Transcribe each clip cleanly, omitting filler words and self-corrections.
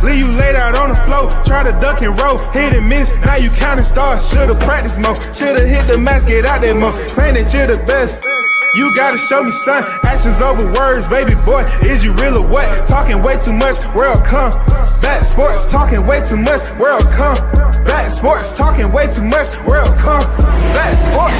Leave you laid out on the floor, try to duck and roll, hit and miss, now you counting stars. Should've practiced more, should've hit the mask, get out there more, saying that you're the best. You gotta show me, son, actions over words, baby boy, is you real or what? Talking way too much, world combat sports, talking way too much, world combat sports, talking way too much, world combat sports.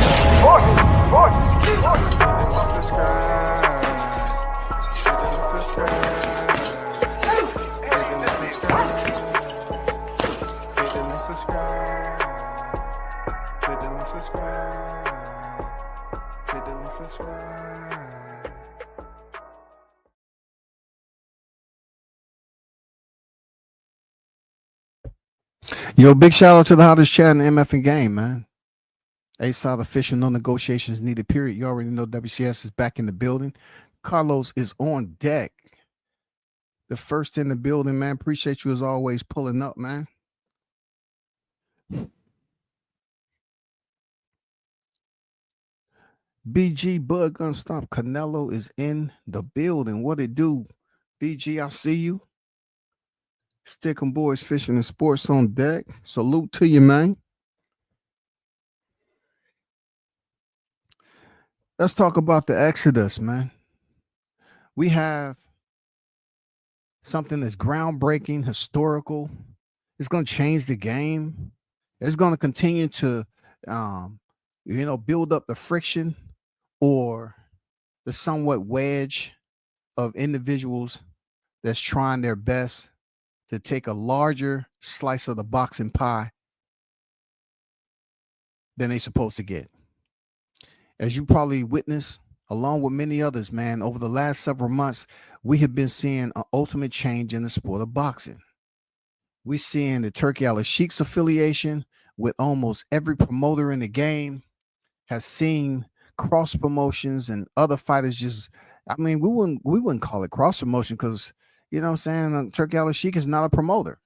Yo, big shout out to the hottest chat in the MF game, man. A-side official, no negotiations needed, period. You already know WCS is back in the building. Carlos is on deck. The first in the building, man. Appreciate you as always pulling up, man. BG Bud Gun Stop. Canelo is in the building. What it do? BG, I see you. Stickum Boys Fishing and Sports on deck. Salute to you, man. Let's talk about the Exodus, man. We have something that's groundbreaking, historical. It's going to change the game. It's going to continue to, build up the friction or the somewhat wedge of individuals that's trying their best to take a larger slice of the boxing pie than they're supposed to get. As you probably witnessed, along with many others, man, over the last several months, we have been seeing an ultimate change in the sport of boxing. We're seeing the Turkey Al-Sheikh's affiliation with almost every promoter in the game has seen cross promotions and other fighters we wouldn't call it cross promotion because, you know what I'm saying, Turkey Al-Sheikh is not a promoter.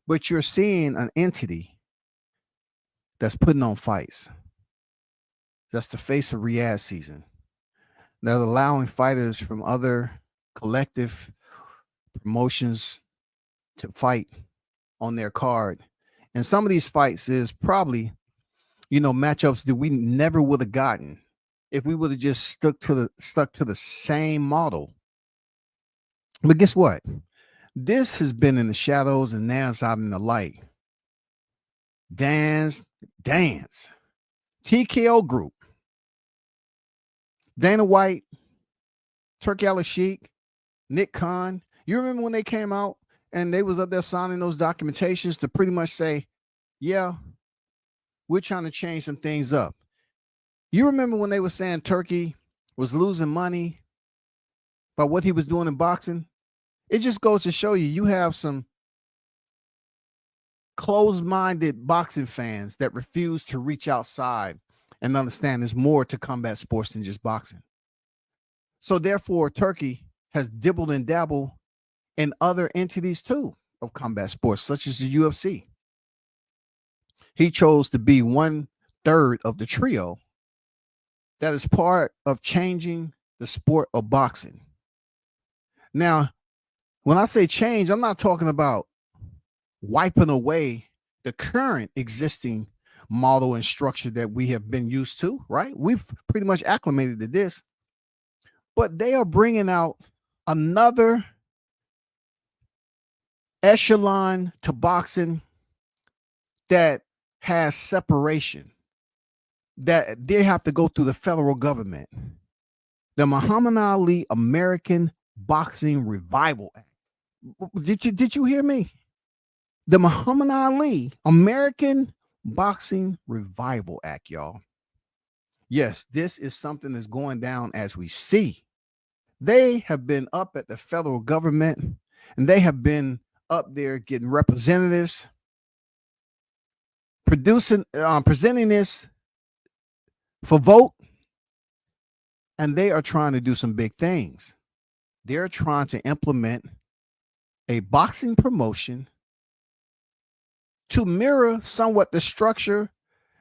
But you're seeing an entity that's putting on fights. That's the face of Riyadh season. They're allowing fighters from other collective promotions to fight on their card. And some of these fights is probably, matchups that we never would have gotten if we would have just stuck to the same model. But guess what? This has been in the shadows and now it's out in the light. Dance. TKO Group. Dana White, Turkey Al-Sheikh, Nick Khan. You remember when they came out and they was up there signing those documentations to pretty much say, yeah, we're trying to change some things up. You remember when they were saying Turkey was losing money by what he was doing in boxing? It just goes to show you have some closed-minded boxing fans that refuse to reach outside and understand there's more to combat sports than just boxing. So therefore, Turkey has dibbled and dabbled in other entities too of combat sports, such as the UFC. He chose to be 1/3 of the trio that is part of changing the sport of boxing. Now, when I say change, I'm not talking about wiping away the current existing model and structure that we have been used to, right? We've pretty much acclimated to this, but they are bringing out another echelon to boxing that has separation, that they have to go through the federal government. The Muhammad Ali American Boxing Revival Act. Did you hear me? The Muhammad Ali American Boxing Revival Act, y'all. Yes, this is something that's going down as we see. They have been up at the federal government and they have been up there getting representatives, presenting this for vote, and they are trying to do some big things. They're trying to implement a boxing promotion to mirror somewhat the structure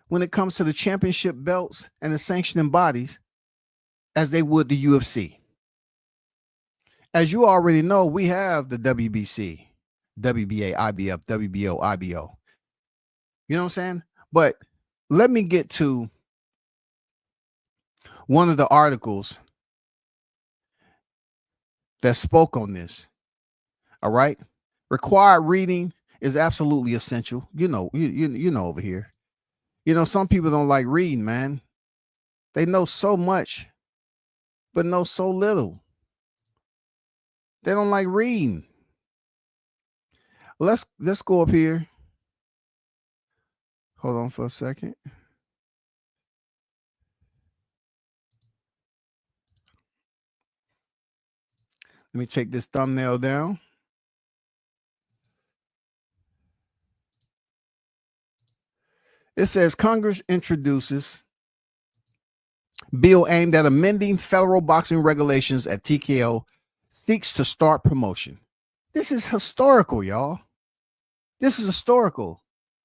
when it comes to the championship belts and the sanctioning bodies as they would the UFC. As you already know, we have the WBC, WBA, IBF, WBO, IBO. You know what I'm saying? But let me get to one of the articles that spoke on this. All right. Required reading is absolutely essential. You know over here. You know, some people don't like reading, man. They know so much, but know so little. They don't like reading. Let's go up here. Hold on for a second. Let me take this thumbnail down. It says Congress introduces bill aimed at amending federal boxing regulations at TKO seeks to start promotion. This is historical, y'all. This is historical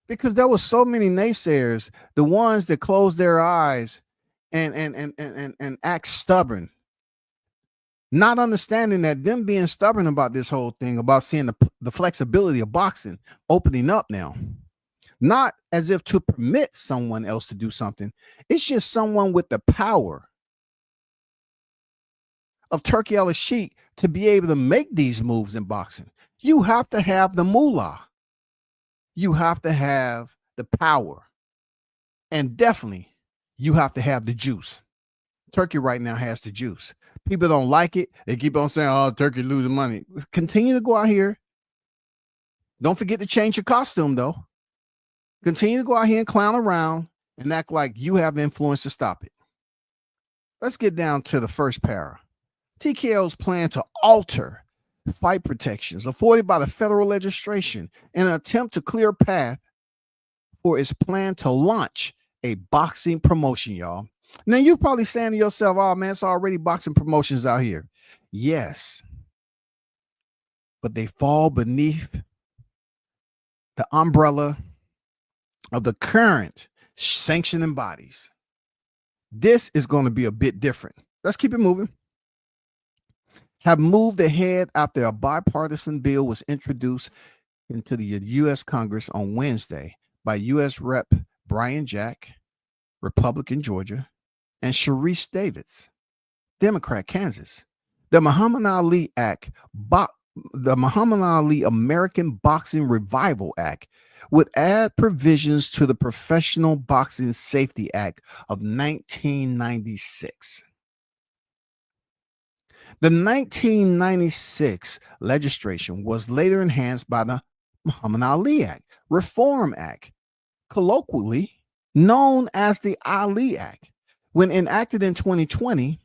because there were so many naysayers, the ones that closed their eyes and act stubborn, not understanding that them being stubborn about this whole thing, about seeing the flexibility of boxing opening up now, not as if to permit someone else to do something. It's just someone with the power of Turkey al-Sheikh to be able to make these moves in boxing. You have to have the moolah. You have to have the power. And definitely, you have to have the juice. Turkey right now has the juice. People don't like it. They keep on saying, oh, Turkey losing money. Continue to go out here. Don't forget to change your costume, though. Continue to go out here and clown around and act like you have influence to stop it. Let's get down to the first para. TKO's plan to alter fight protections afforded by the federal legislation in an attempt to clear a path for its plan to launch a boxing promotion, y'all. Now, you're probably saying to yourself, oh, man, it's already boxing promotions out here. Yes, but they fall beneath the umbrella of the current sanctioning bodies. This is going to be a bit different. Let's keep it moving. Have moved ahead after a bipartisan bill was introduced into the U.S. Congress on Wednesday by U.S. Rep. Brian Jack, Republican, Georgia, and Sharice Davids, Democrat, Kansas. The Muhammad Ali Act, the Muhammad Ali American Boxing Revival Act, would add provisions to the Professional Boxing Safety Act of 1996. The 1996 legislation was later enhanced by the Muhammad Ali Act, Reform Act, colloquially known as the Ali Act. When enacted in 2020,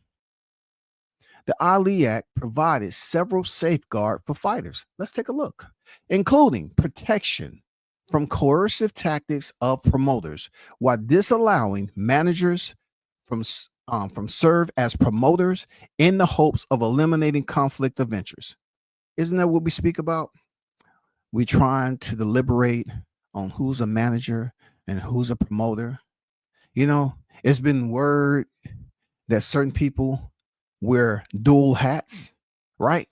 the Ali Act provided several safeguards for fighters. Let's take a look, including protection from coercive tactics of promoters, while disallowing managers from serve as promoters in the hopes of eliminating conflict of interest. Isn't that what we speak about? We trying to deliberate on who's a manager and who's a promoter. You know, it's been word that certain people wear dual hats, right?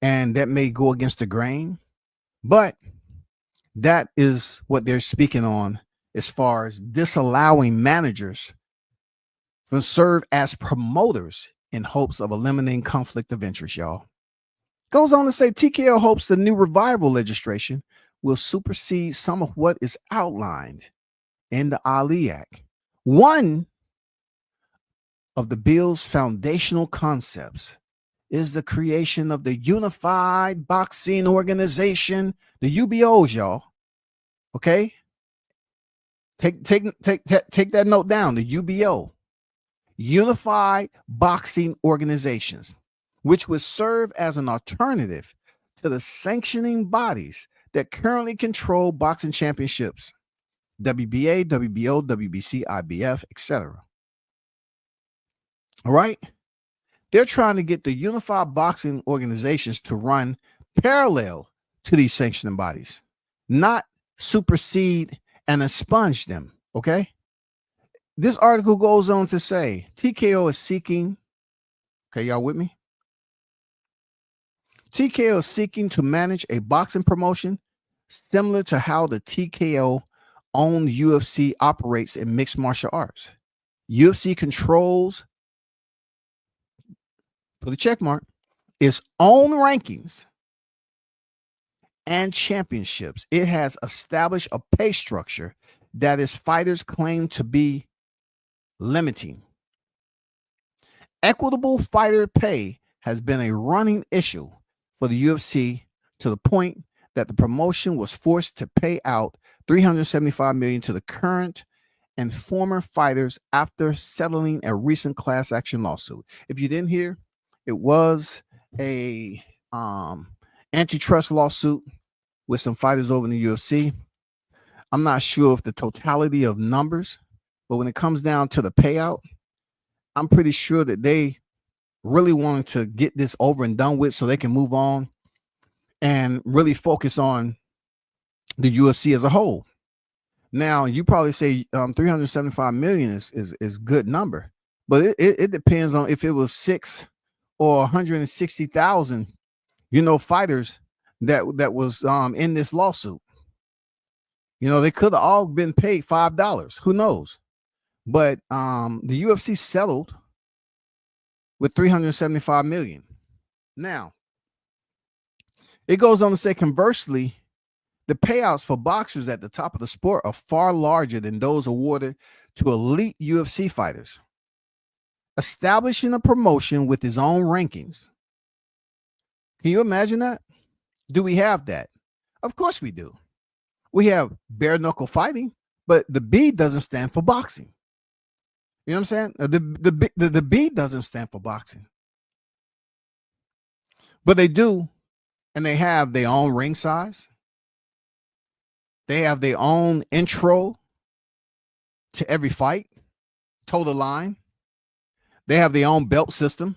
And that may go against the grain, but that is what they're speaking on as far as disallowing managers from serve as promoters in hopes of eliminating conflict of interest, y'all. Goes on to say TKO hopes the new revival legislation will supersede some of what is outlined in the Ali Act. One of the bill's foundational concepts is the creation of the Unified Boxing Organization, the UBOs, y'all. Okay? Take that note down, the UBO. Unified Boxing Organizations, which would serve as an alternative to the sanctioning bodies that currently control boxing championships, WBA, WBO, WBC, IBF, etc. All right? They're trying to get the unified boxing organizations to run parallel to these sanctioning bodies, not supersede and expunge them, okay? This article goes on to say TKO is seeking, okay, y'all with me? TKO is seeking to manage a boxing promotion similar to how the TKO owned UFC operates in mixed martial arts. UFC controls, put a check mark, its own rankings and championships. It has established a pay structure that its fighters claim to be limiting. Equitable fighter pay has been a running issue for the UFC to the point that the promotion was forced to pay out $375 million to the current and former fighters after settling a recent class action lawsuit. If you didn't hear, it was a antitrust lawsuit with some fighters over in the UFC. I'm not sure of the totality of numbers, but when it comes down to the payout, I'm pretty sure that they really wanted to get this over and done with so they can move on and really focus on the UFC as a whole. Now, you probably say 375 million is good number, but it depends on if it was 6 or 160,000, fighters that was in this lawsuit. They could have all been paid $5. Who knows? But the UFC settled with 375 million. Now, it goes on to say, conversely, the payouts for boxers at the top of the sport are far larger than those awarded to elite UFC fighters. Establishing a promotion with his own rankings. Can you imagine that? Do we have that? Of course we do. We have bare knuckle fighting, but the B doesn't stand for boxing. You know what I'm saying? The B doesn't stand for boxing. But they do, and they have their own ring size. They have their own intro to every fight, total line. They have their own belt system,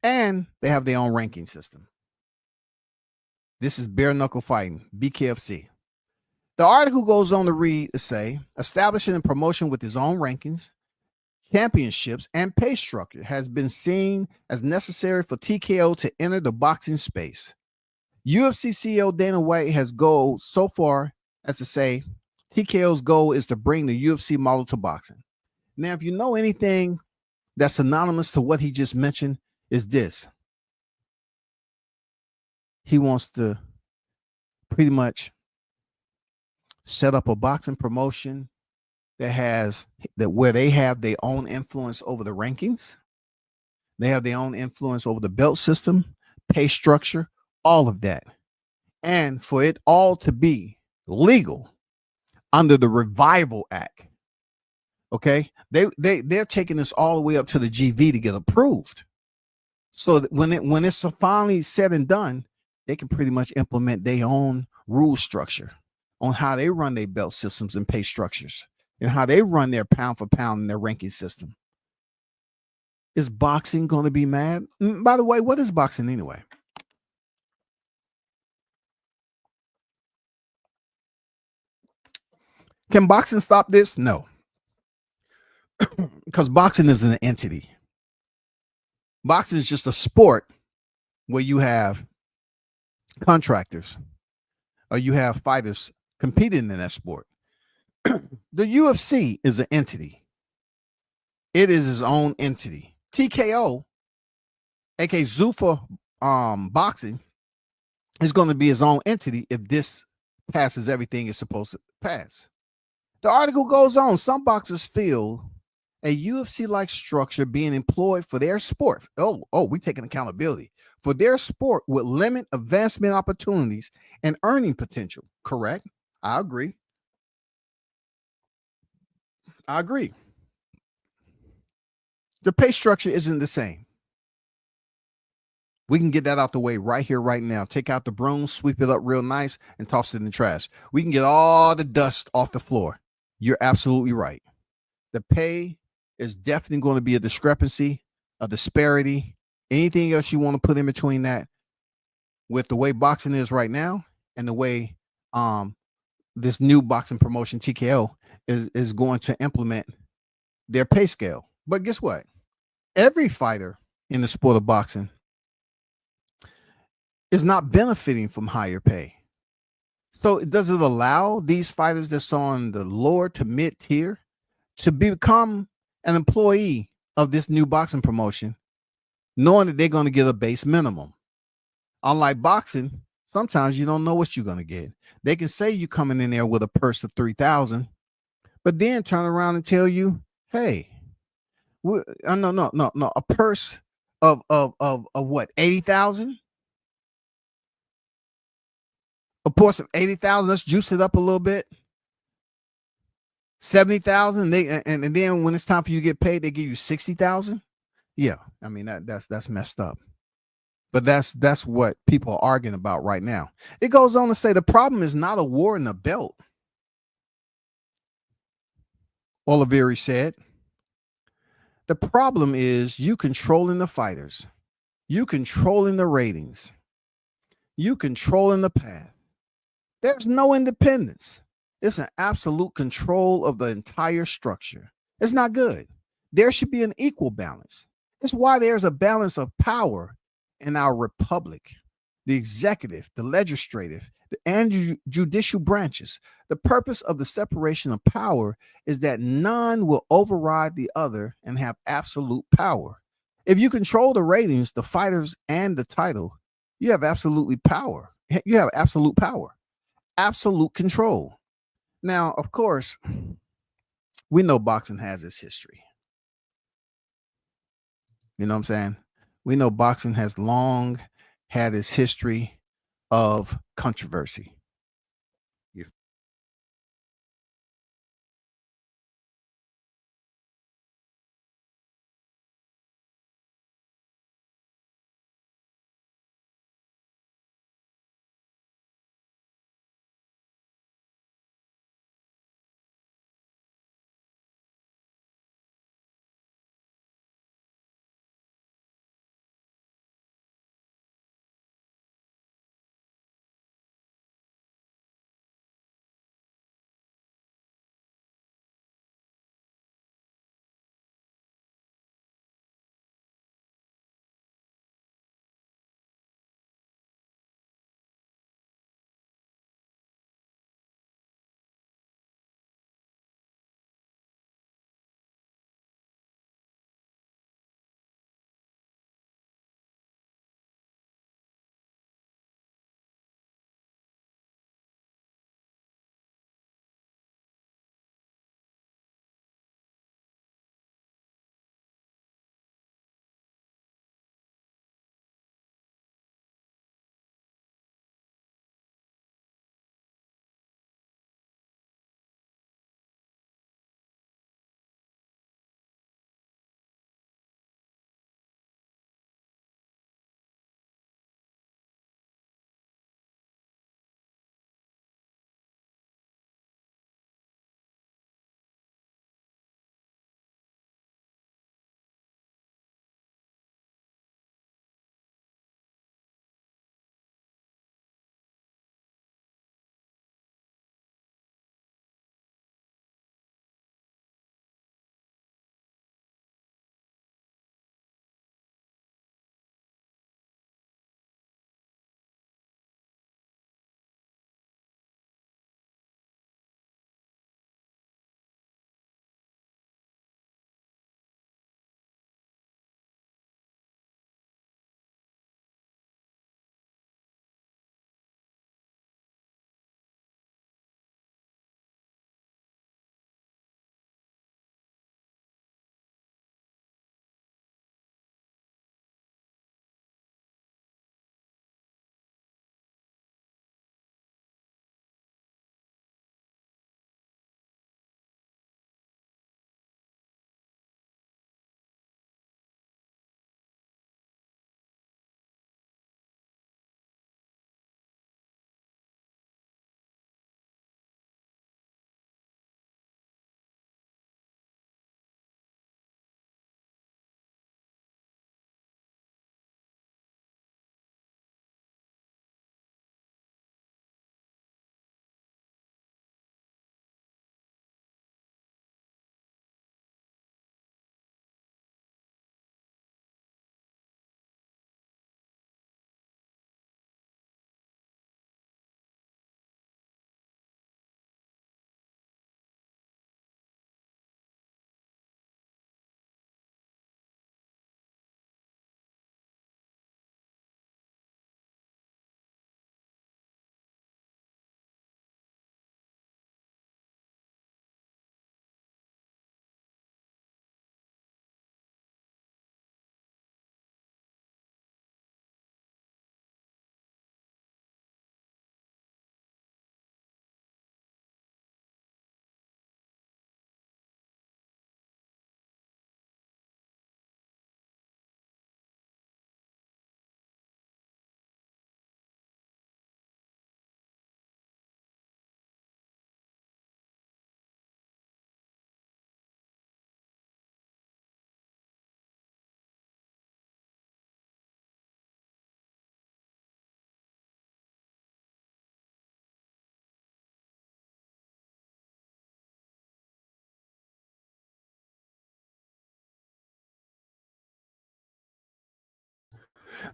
and they have their own ranking system. This is bare knuckle fighting, BKFC. The article goes on to read to say, establishing a promotion with his own rankings, championships, and pay structure has been seen as necessary for TKO to enter the boxing space. UFC CEO Dana White has gone so far as to say TKO's goal is to bring the UFC model to boxing. Now, if you know anything that's synonymous to what he just mentioned, is this. He wants to pretty much set up a boxing promotion where they have their own influence over the rankings. They have their own influence over the belt system, pay structure, all of that. And for it all to be legal under the Revival Act. Okay, they're taking this all the way up to the GV to get approved. So that when it's finally said and done, they can pretty much implement their own rule structure on how they run their belt systems and pay structures and how they run their pound for pound and their ranking system. Is boxing going to be mad? By the way, what is boxing anyway? Can boxing stop this? No. Because boxing is an entity. Boxing is just a sport where you have contractors or you have fighters competing in that sport. The UFC is an entity. It is its own entity. TKO, aka Zuffa Boxing, is going to be his own entity if this passes everything it's supposed to pass. The article goes on. Some boxers feel a UFC-like structure being employed for their sport. We're taking accountability for their sport would limit advancement opportunities and earning potential. Correct. I agree. The pay structure isn't the same. We can get that out the way right here, right now. Take out the broom, sweep it up real nice, and toss it in the trash. We can get all the dust off the floor. You're absolutely right. The pay is definitely going to be a discrepancy, a disparity. Anything else you want to put in between that with the way boxing is right now and the way this new boxing promotion TKO is going to implement their pay scale. But guess what? Every fighter in the sport of boxing is not benefiting from higher pay. So does it allow these fighters that's on the lower to mid tier to become an employee of this new boxing promotion, knowing that they're going to get a base minimum? Unlike boxing, sometimes you don't know what you're going to get. They can say you coming in there with a purse of 3,000, but then turn around and tell you, "Hey, no, a purse of what, 80,000? A purse of 80,000. Let's juice it up a little bit. 70,000. And then when it's time for you to get paid, they give you 60,000. Yeah, I mean that's messed up. But that's what people are arguing about right now. It goes on to say the problem is not awarding a belt. Oliveri said the problem is you controlling the fighters, you controlling the ratings, you controlling the path. There's no independence. It's an absolute control of the entire structure. It's not good. There should be an equal balance. It's why there's a balance of power in our republic, the executive, the legislative, and judicial branches. The purpose of the separation of power is that none will override the other and have absolute power. If you control the ratings, the fighters, and the title, you have absolutely power. You have absolute power, absolute control. Now, of course, we know boxing has its history. You know what I'm saying? We know boxing has long had its history of controversy.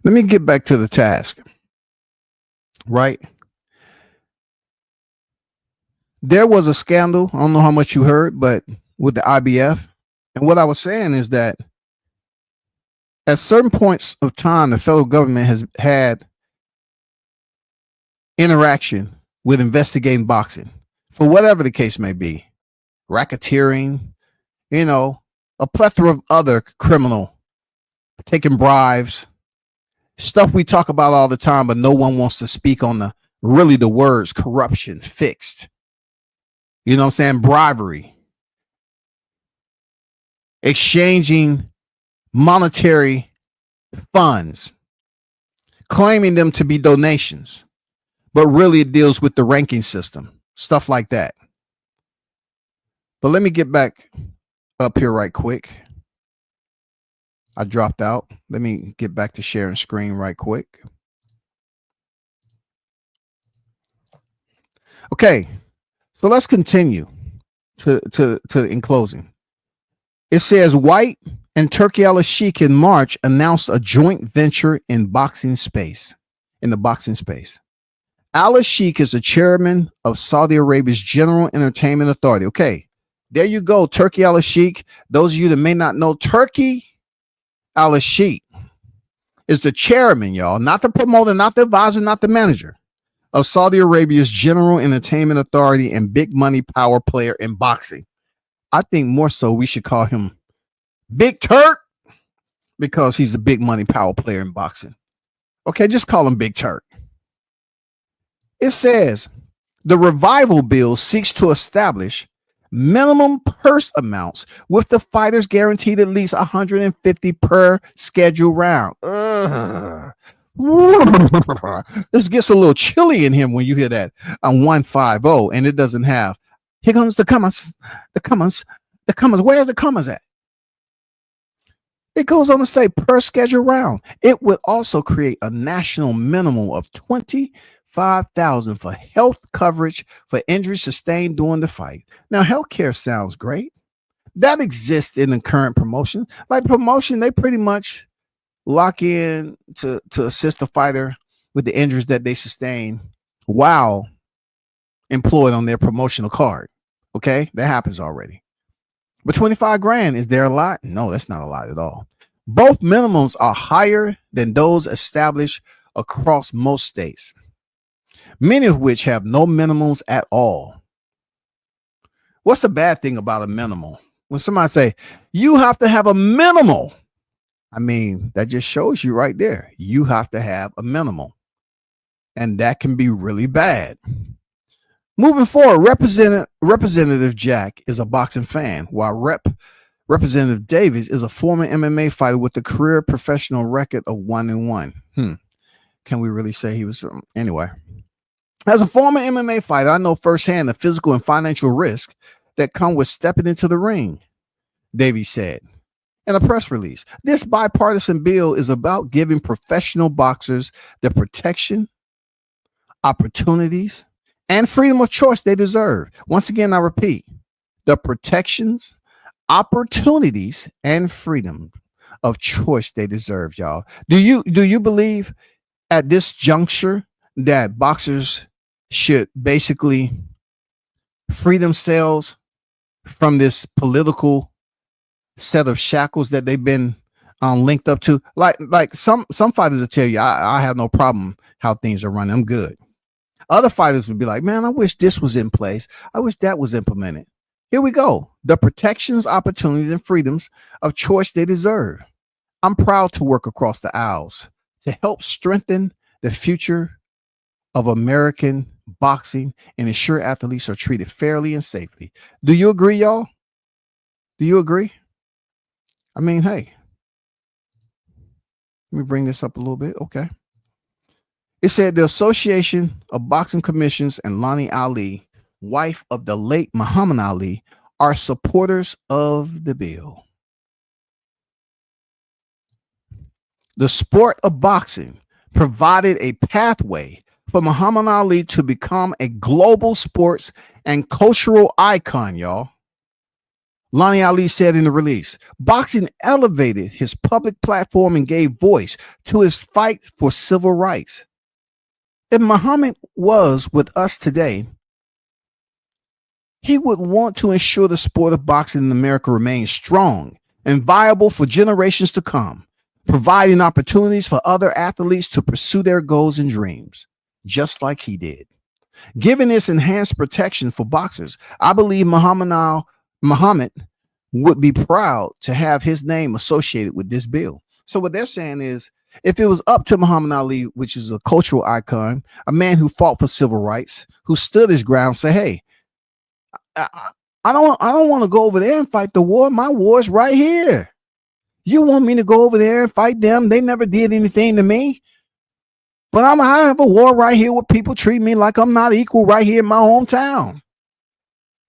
Let me get back to the task, right? There was a scandal. I don't know how much you heard, but with the IBF. And what I was saying is that at certain points of time, the federal government has had interaction with investigating boxing for whatever the case may be, racketeering, a plethora of other criminal, taking bribes, stuff we talk about all the time, but no one wants to speak on the words corruption, fixed, you know what I'm saying, bribery, exchanging monetary funds, claiming them to be donations, but really it deals with the ranking system, stuff like that. But let me get back up here right quick. I dropped out. Let me get back to sharing screen right quick. Okay, so let's continue to in closing. It says White and Turki Al-Sheikh in March announced a joint venture in the boxing space. Al-Sheikh is the chairman of Saudi Arabia's General Entertainment Authority. Okay, there you go, Turki Al-Sheikh. Those of you that may not know, Turki Al-Sheikh is the chairman, y'all, not the promoter, not the advisor, not the manager of Saudi Arabia's General Entertainment Authority and big money power player in boxing. I think more so we should call him Big Turk because he's a big money power player in boxing. Okay, just call him Big Turk. It says the revival bill seeks to establish minimum purse amounts with the fighters guaranteed at least 150 per scheduled round. This gets a little chilly in him when you hear that on 150 and it doesn't have. Here comes the commas. Where are the commas at? It goes on to say per schedule round. It would also create a national minimum of 25,000 for health coverage for injuries sustained during the fight. Now, healthcare sounds great. That exists in the current promotion. Like promotion, they pretty much lock in to assist the fighter with the injuries that they sustain while employed on their promotional card. Okay, that happens already. But 25 grand, is there a lot? No, that's not a lot at all. Both minimums are higher than those established across most states, many of which have no minimums at all. What's the bad thing about a minimal? When somebody say, you have to have a minimal, I mean, that just shows you right there. You have to have a minimal. And that can be really bad. Moving forward, Representative Jack is a boxing fan, while Representative Davis is a former MMA fighter with a career professional record of 1-1. Can we really say he was? Anyway, as a former MMA fighter, I know firsthand the physical and financial risk that come with stepping into the ring, Davies said in a press release. This bipartisan bill is about giving professional boxers the protection, opportunities, and freedom of choice they deserve. Once again, I repeat, the protections, opportunities, and freedom of choice they deserve, y'all. Do you believe at this juncture that boxers should basically free themselves from this political set of shackles that they've been linked up to? Like some fighters will tell you, I have no problem how things are running. I'm good. Other fighters would be like, man, I wish this was in place. I wish that was implemented. Here we go. The protections, opportunities, and freedoms of choice they deserve. I'm proud to work across the aisles to help strengthen the future of American boxing and ensure athletes are treated fairly and safely. Do you agree, y'all? Do you agree? I mean, hey, let me bring this up a little bit. Okay. It said the Association of Boxing Commissions and Lonnie Ali, wife of the late Muhammad Ali, are supporters of the bill. The sport of boxing provided a pathway for Muhammad Ali to become a global sports and cultural icon, y'all. Lonnie Ali said in the release, boxing elevated his public platform and gave voice to his fight for civil rights. If Muhammad was with us today, he would want to ensure the sport of boxing in America remains strong and viable for generations to come, providing opportunities for other athletes to pursue their goals and dreams, just like he did. Given this enhanced protection for boxers, I believe Muhammad would be proud to have his name associated with this bill. So what they're saying is, if it was up to Muhammad Ali, which is a cultural icon, a man who fought for civil rights, who stood his ground, say, hey, I don't want to go over there and fight the war. My war's right here. You want me to go over there and fight them? They never did anything to me. But I have a war right here where people treat me like I'm not equal right here in my hometown.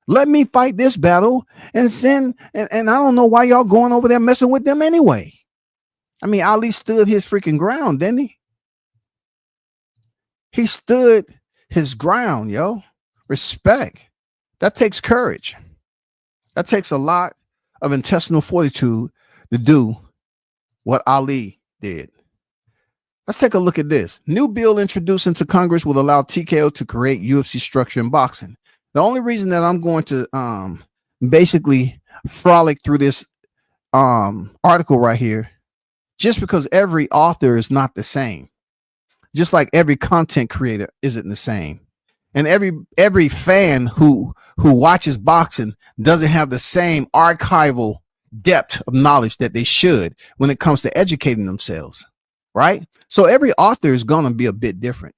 Let me fight this battle and I don't know why y'all going over there messing with them anyway. I mean, Ali stood his freaking ground, didn't he? He stood his ground, yo. Respect. That takes courage. That takes a lot of intestinal fortitude to do what Ali did. Let's take a look at this. New bill introduced into Congress will allow TKO to create UFC structure in boxing. The only reason that I'm going to basically frolic through this article right here, just because every author is not the same, just like every content creator isn't the same, and every fan who watches boxing doesn't have the same archival depth of knowledge that they should when it comes to educating themselves, right? So every author is going to be a bit different.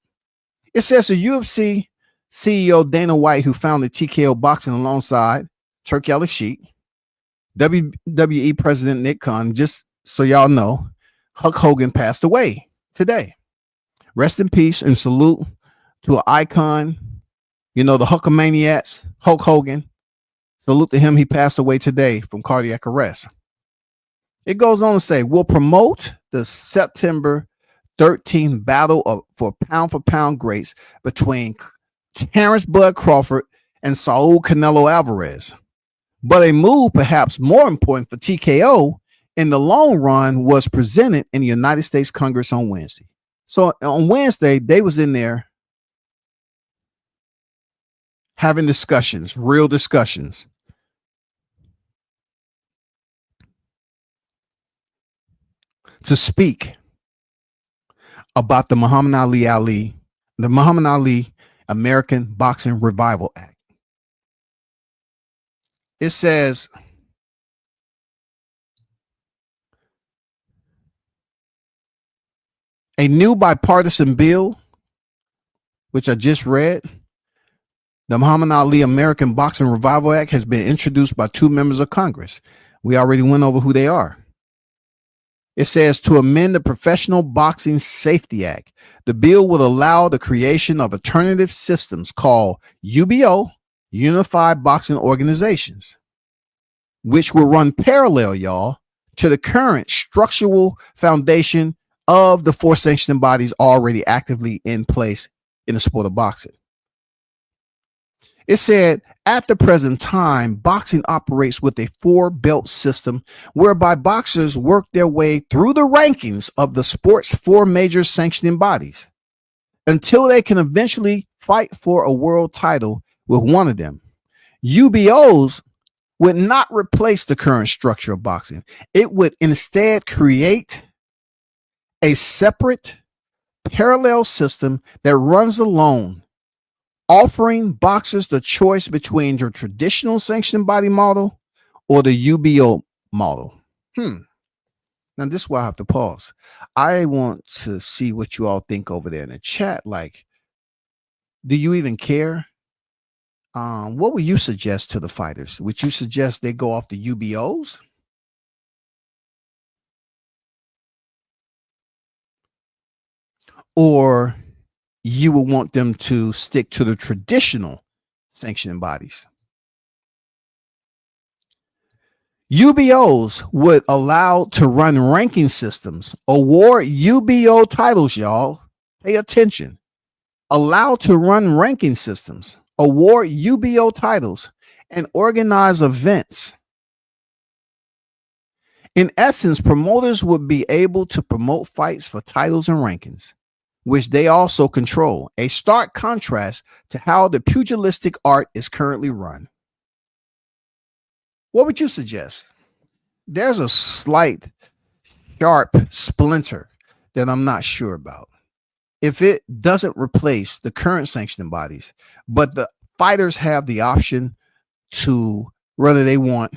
It says a UFC CEO Dana White, who founded TKO Boxing alongside Turki Al-Sheikh, WWE President Nick Khan. Just so y'all know, Hulk Hogan passed away today. Rest in peace and salute to an icon. You know, the Hulkamaniacs, Hulk Hogan. Salute to him. He passed away today from cardiac arrest. It goes on to say, we'll promote the September 13th battle for pound greats between Terrence Bud Crawford and Saul Canelo Alvarez. But a move perhaps more important for TKO in the long run was presented in the United States Congress on Wednesday. So on Wednesday, they was in there having discussions, real discussions. To speak about the Muhammad Ali American Boxing Revival Act. It says, a new bipartisan bill, which I just read, the Muhammad Ali American Boxing Revival Act, has been introduced by two members of Congress. We already went over who they are. It says to amend the Professional Boxing Safety Act. The bill would allow the creation of alternative systems called UBO, Unified Boxing Organizations, which will run parallel, y'all, to the current structural foundation of the four sanctioning bodies already actively in place in the sport of boxing. It said, at the present time, boxing operates with a four-belt system whereby boxers work their way through the rankings of the sport's four major sanctioning bodies until they can eventually fight for a world title with one of them. UBOs would not replace the current structure of boxing. It would instead create a separate, parallel system that runs alone, offering boxers the choice between the traditional sanctioning body model or the UBO model. Now, this is why I have to pause. I want to see what you all think over there in the chat. Like, do you even care? What would you suggest to the fighters? Would you suggest they go off the UBOs? Or you would want them to stick to the traditional sanctioning bodies? UBOs would allow to run ranking systems, award UBO titles, y'all. Pay attention. Allow to run ranking systems, award UBO titles, and organize events In essence, promoters would be able to promote fights for titles and rankings, which they also control, a stark contrast to how the pugilistic art is currently run. What would you suggest? There's a slight, sharp splinter that I'm not sure about. If it doesn't replace the current sanctioning bodies, but the fighters have the option to whether they want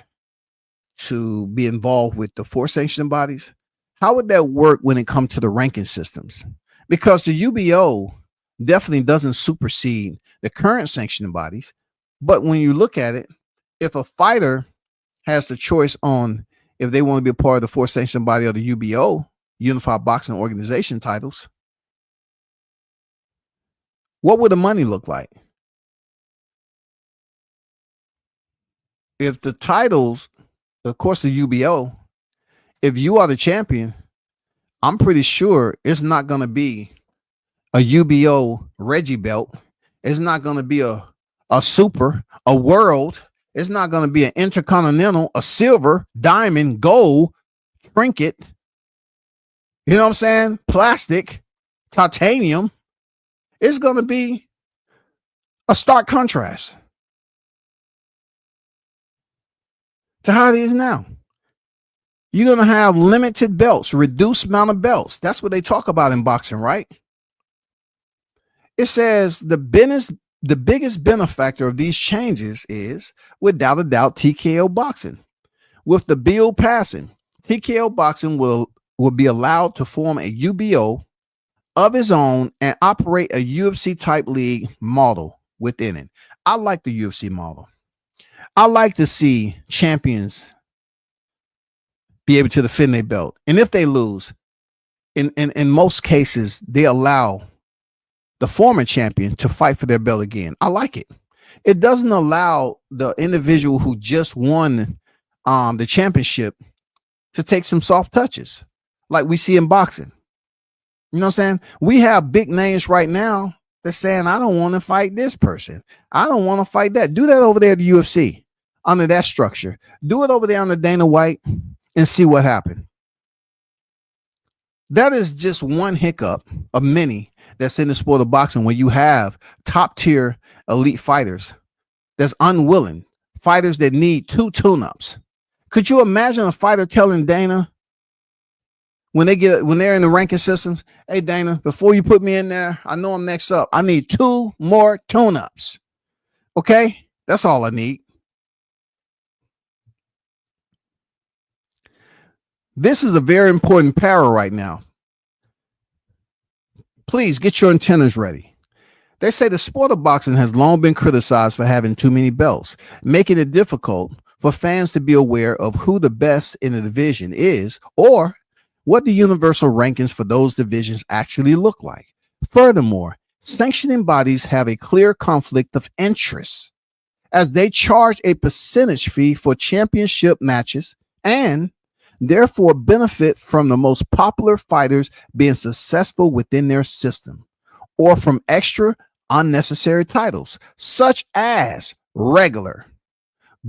to be involved with the four sanctioning bodies, how would that work when it comes to the ranking systems? Because the UBO definitely doesn't supersede the current sanctioning bodies. But when you look at it, if a fighter has the choice on if they want to be a part of the four sanctioning body or the UBO, Unified Boxing Organization titles, what would the money look like? If the titles, of course, the UBO, if you are the champion, I'm pretty sure it's not going to be a UBO Reggie belt. It's not going to be a super, a world. It's not going to be an intercontinental, a silver, diamond, gold, trinket. You know what I'm saying? Plastic, titanium. It's going to be a stark contrast to how it is now. You're going to have limited belts, reduced amount of belts. That's what they talk about in boxing, right? It says the biggest benefactor of these changes is, without a doubt, TKO boxing. With the bill passing, TKO boxing will be allowed to form a UBO of its own and operate a UFC type league model within it. I like the UFC model. I like to see champions be able to defend their belt. And if they lose, in most cases, they allow the former champion to fight for their belt again. I like it. It doesn't allow the individual who just won the championship to take some soft touches like we see in boxing. You know what I'm saying? We have big names right now that's saying, I don't want to fight this person. I don't want to fight that. Do that over there at the UFC under that structure. Do it over there under Dana White and see what happened. That is just one hiccup of many that's in the sport of boxing when you have top tier elite fighters that's unwilling, fighters that need 2 tune-ups. Could you imagine a fighter telling Dana when they're in the ranking systems, hey Dana, before you put me in there, I know I'm next up. I need 2 more tune-ups. Okay? That's all I need. This is a very important para right now. Please get your antennas ready. They say the sport of boxing has long been criticized for having too many belts, making it difficult for fans to be aware of who the best in the division is or what the universal rankings for those divisions actually look like. Furthermore, sanctioning bodies have a clear conflict of interest as they charge a percentage fee for championship matches and therefore benefit from the most popular fighters being successful within their system or from extra unnecessary titles such as regular,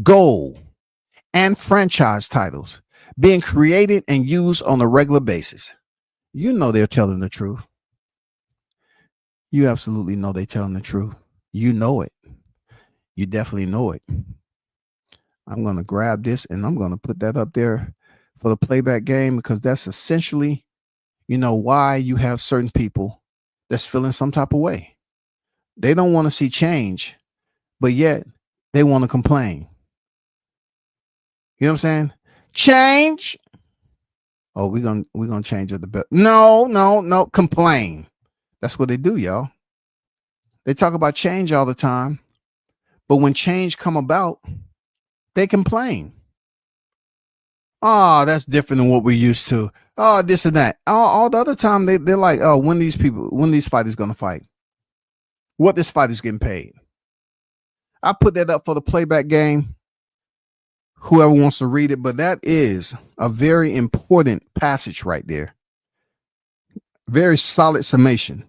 gold, and franchise titles being created and used on a regular basis. You know they're telling the truth. You absolutely know they're telling the truth. You know it. You definitely know it. I'm going to grab this and I'm going to put that up there for the playback game because that's essentially, why you have certain people that's feeling some type of way. They don't want to see change, but yet they want to complain. You know what I'm saying? Change. Oh, we're gonna change it a bit. No. Complain. That's what they do, y'all. They talk about change all the time, but when change come about, they complain. Oh, that's different than what we're used to. Oh, this and that. All the other time they're like, oh, when these fighters gonna fight? What this fighter's getting paid? I put that up for the playback game. Whoever wants to read it, but that is a very important passage right there. Very solid summation.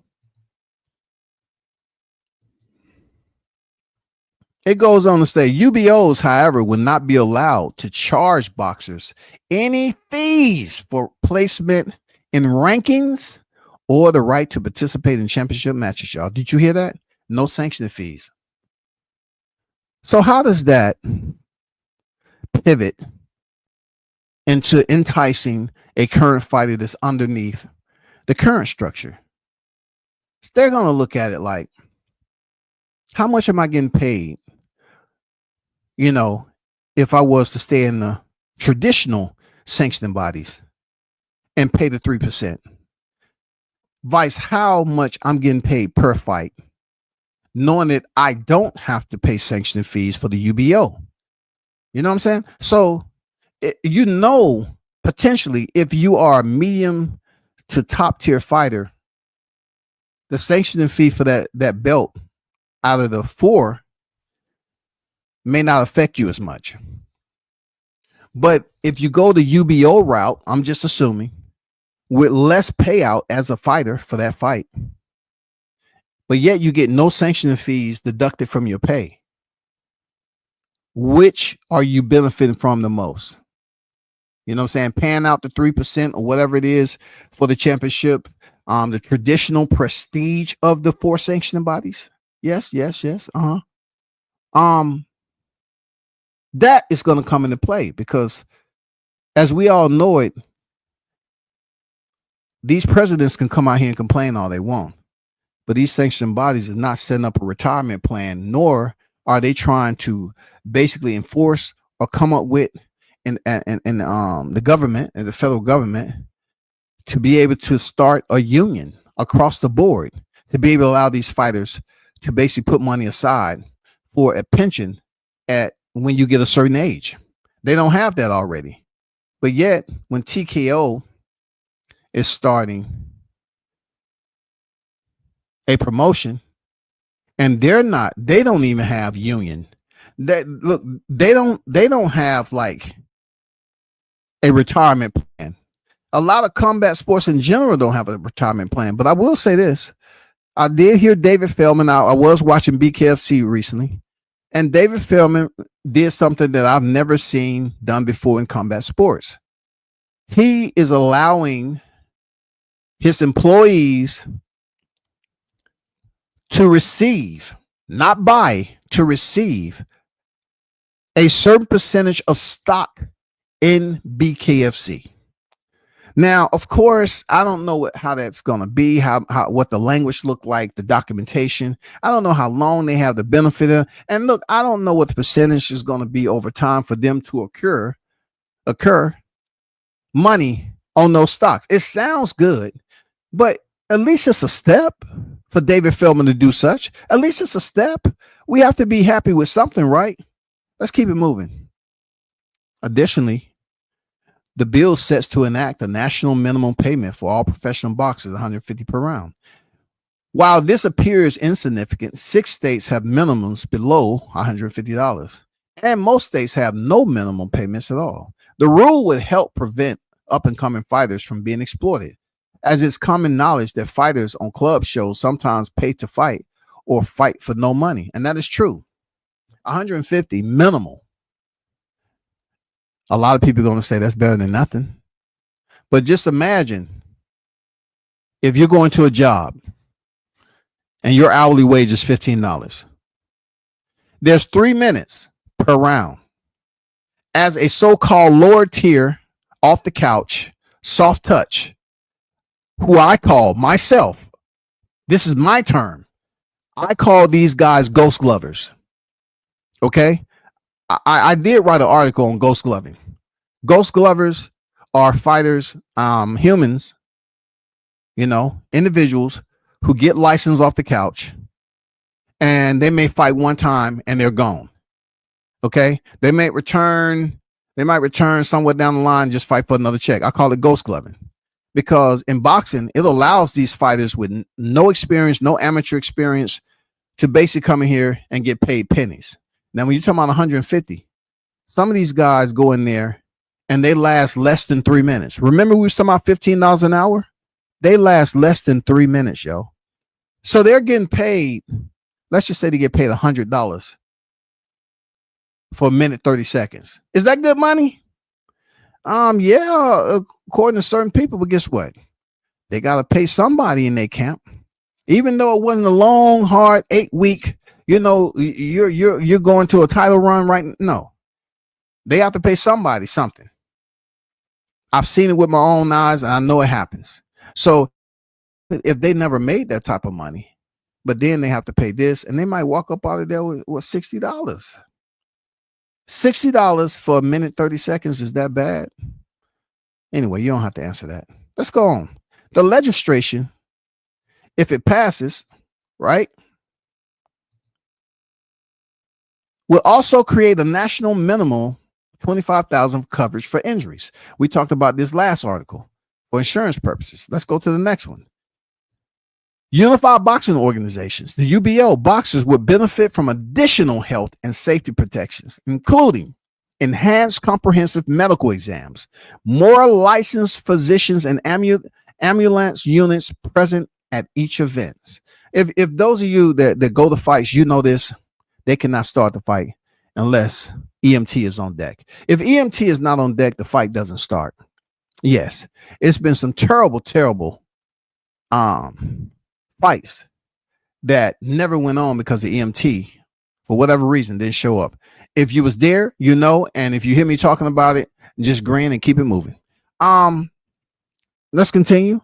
It goes on to say UBOs, however, will not be allowed to charge boxers any fees for placement in rankings or the right to participate in championship matches, y'all. Did you hear that? No sanctioning fees. So how does that pivot into enticing a current fighter that's underneath the current structure? They're going to look at it like, how much am I getting paid? If I was to stay in the traditional sanctioning bodies and pay the 3%, vice how much I'm getting paid per fight, knowing that I don't have to pay sanctioning fees for the UBO. You know what I'm saying? So, potentially, if you are a medium to top tier fighter, the sanctioning fee for that belt out of the 4 may not affect you as much. But if you go the UBO route, I'm just assuming, with less payout as a fighter for that fight, but yet you get no sanctioning fees deducted from your pay, which are you benefiting from the most? You know what I'm saying? Paying out the 3% or whatever it is for the championship, the traditional prestige of the 4 sanctioning bodies. Yes. That is going to come into play because, as we all know it, these presidents can come out here and complain all they want, but these sanctioning bodies are not setting up a retirement plan, nor are they trying to basically enforce or come up with in the government and the federal government to be able to start a union across the board, to be able to allow these fighters to basically put money aside for a pension at when you get a certain age. They don't have that already. But yet, when TKO is starting a promotion and they don't even have union. They don't have like a retirement plan. A lot of combat sports in general don't have a retirement plan. But I will say this. I did hear David Feldman. I was watching BKFC recently, and David Feldman did something that I've never seen done before in combat sports. He is allowing his employees to receive, not buy, to receive a certain percentage of stock in BKFC. Now, of course, I don't know how that's going to be, what the language look like, the documentation. I don't know how long they have the benefit of. And look, I don't know what the percentage is going to be over time for them to occur money on those stocks. It sounds good, but at least it's a step for David Feldman to do such. At least it's a step. We have to be happy with something, right? Let's keep it moving. Additionally, the bill sets to enact a national minimum payment for all professional boxers, $150 per round. While this appears insignificant, 6 states have minimums below $150, and most states have no minimum payments at all. The rule would help prevent up-and-coming fighters from being exploited, as it's common knowledge that fighters on club shows sometimes pay to fight or fight for no money, and that is true. 150 minimal. A lot of people are going to say that's better than nothing. But just imagine if you're going to a job and your hourly wage is $15. There's 3 minutes per round. As a so-called lower tier, off the couch, soft touch, who I call myself, this is my term, I call these guys ghost glovers. Okay? I did write an article on ghost gloving. Ghost glovers are fighters, humans, individuals who get licensed off the couch, and they may fight one time and they're gone. Okay, they might return somewhere down the line, just fight for another check. I call it ghost gloving because in boxing, it allows these fighters with no experience, no amateur experience, to basically come in here and get paid pennies. Now, when you're talking about 150, some of these guys go in there and they last less than 3 minutes. Remember, we were talking about $15 an hour? They last less than 3 minutes, yo. So they're getting paid. Let's just say they get paid $100 for a minute 30 seconds. Is that good money? Yeah, according to certain people, but guess what? They got to pay somebody in their camp, even though it wasn't a long, hard 8 week. You're going to a title run, right? No, they have to pay somebody something. I've seen it with my own eyes, and I know it happens. So if they never made that type of money, but then they have to pay this, and they might walk up out of there with $60. $60 for a minute 30 seconds, is that bad? Anyway, you don't have to answer that. Let's go on. The legislation, if it passes, right, will also create a national minimum $25,000 coverage for injuries. We talked about this last article for insurance purposes. Let's go to the next one. Unified Boxing Organizations, the UBO, boxers would benefit from additional health and safety protections, including enhanced comprehensive medical exams, more licensed physicians and ambulance units present at each event. If those of you that go to fights, you know this, they cannot start the fight unless EMT is on deck. If EMT is not on deck, the fight doesn't start. Yes, it's been some terrible fights that never went on because the EMT, for whatever reason, didn't show up. If you was there, and if you hear me talking about it, just grin and keep it moving. Let's continue.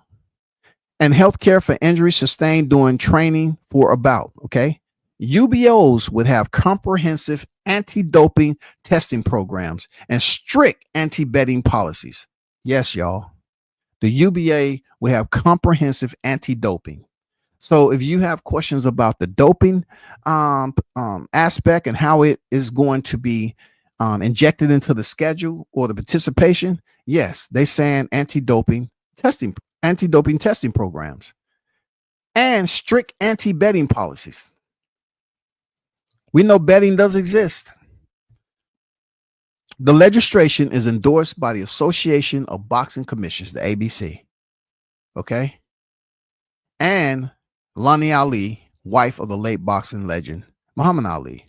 And healthcare for injuries sustained during training for a bout. Okay. UBOs would have comprehensive anti-doping testing programs and strict anti-betting policies. Yes, y'all. The UBA will have comprehensive anti-doping. So if you have questions about the doping aspect and how it is going to be injected into the schedule or the participation, yes, they saying anti-doping testing programs and strict anti-betting policies. We know betting does exist. The legislation is endorsed by the Association of Boxing Commissioners, the ABC. Okay. And Lonnie Ali, wife of the late boxing legend, Muhammad Ali.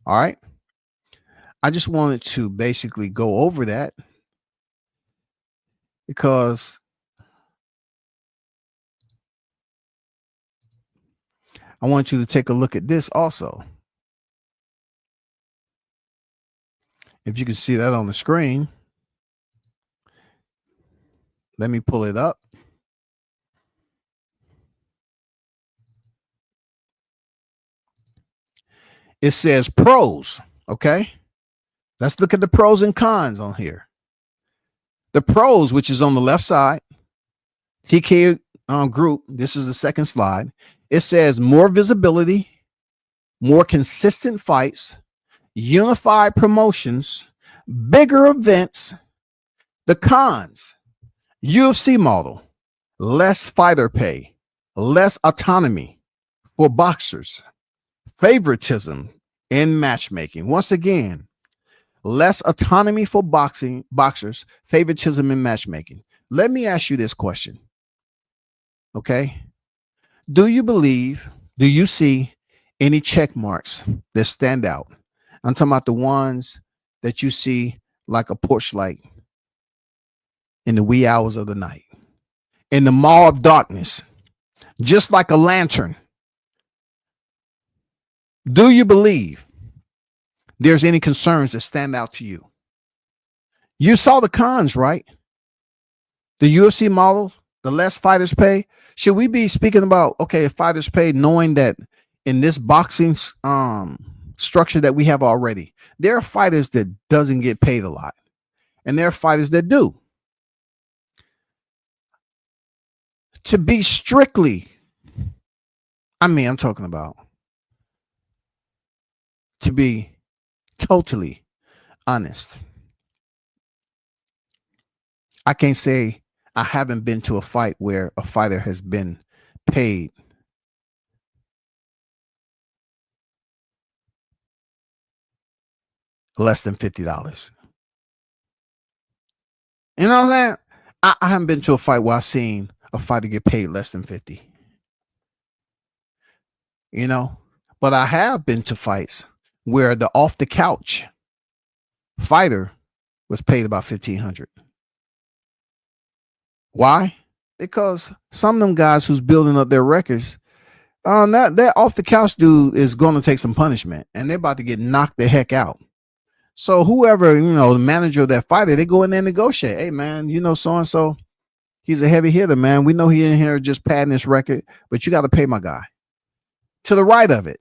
All right. I just wanted to basically go over that because I want you to take a look at this also. If you can see that on the screen, let me pull it up. It says pros. Okay. Let's look at the pros and cons on here. The pros, which is on the left side, TK group. This is the second slide. It says more visibility, more consistent fights, unified promotions, bigger events. The cons, UFC model, less fighter pay, less autonomy for boxers, favoritism in matchmaking. Once again, less autonomy for boxers, favoritism in matchmaking. Let me ask you this question. Okay. Do you see any check marks that stand out? I'm talking about the ones that you see like a porch light in the wee hours of the night, in the maw of darkness, just like a lantern. Do you believe there's any concerns that stand out to you? You saw the cons, right? The UFC model, the less fighters pay. Should we be speaking about, okay, fighters pay, knowing that in this boxing structure that we have already, there are fighters that doesn't get paid a lot, and there are fighters that do. To be strictly, I'm talking about to be totally honest. I can't say I haven't been to a fight where a fighter has been paid less than $50. You know what I'm saying? I haven't been to a fight where I've seen a fighter get paid less than 50. But I have been to fights where the off the couch fighter was paid about $1,500. Why? Because some of them guys who's building up their records, that off the couch dude is going to take some punishment, and they're about to get knocked the heck out. So whoever, the manager of that fighter, they go in there and negotiate. Hey man, so and so, he's a heavy hitter, man. We know he in here just padding this record, but you got to pay my guy. To the right of it,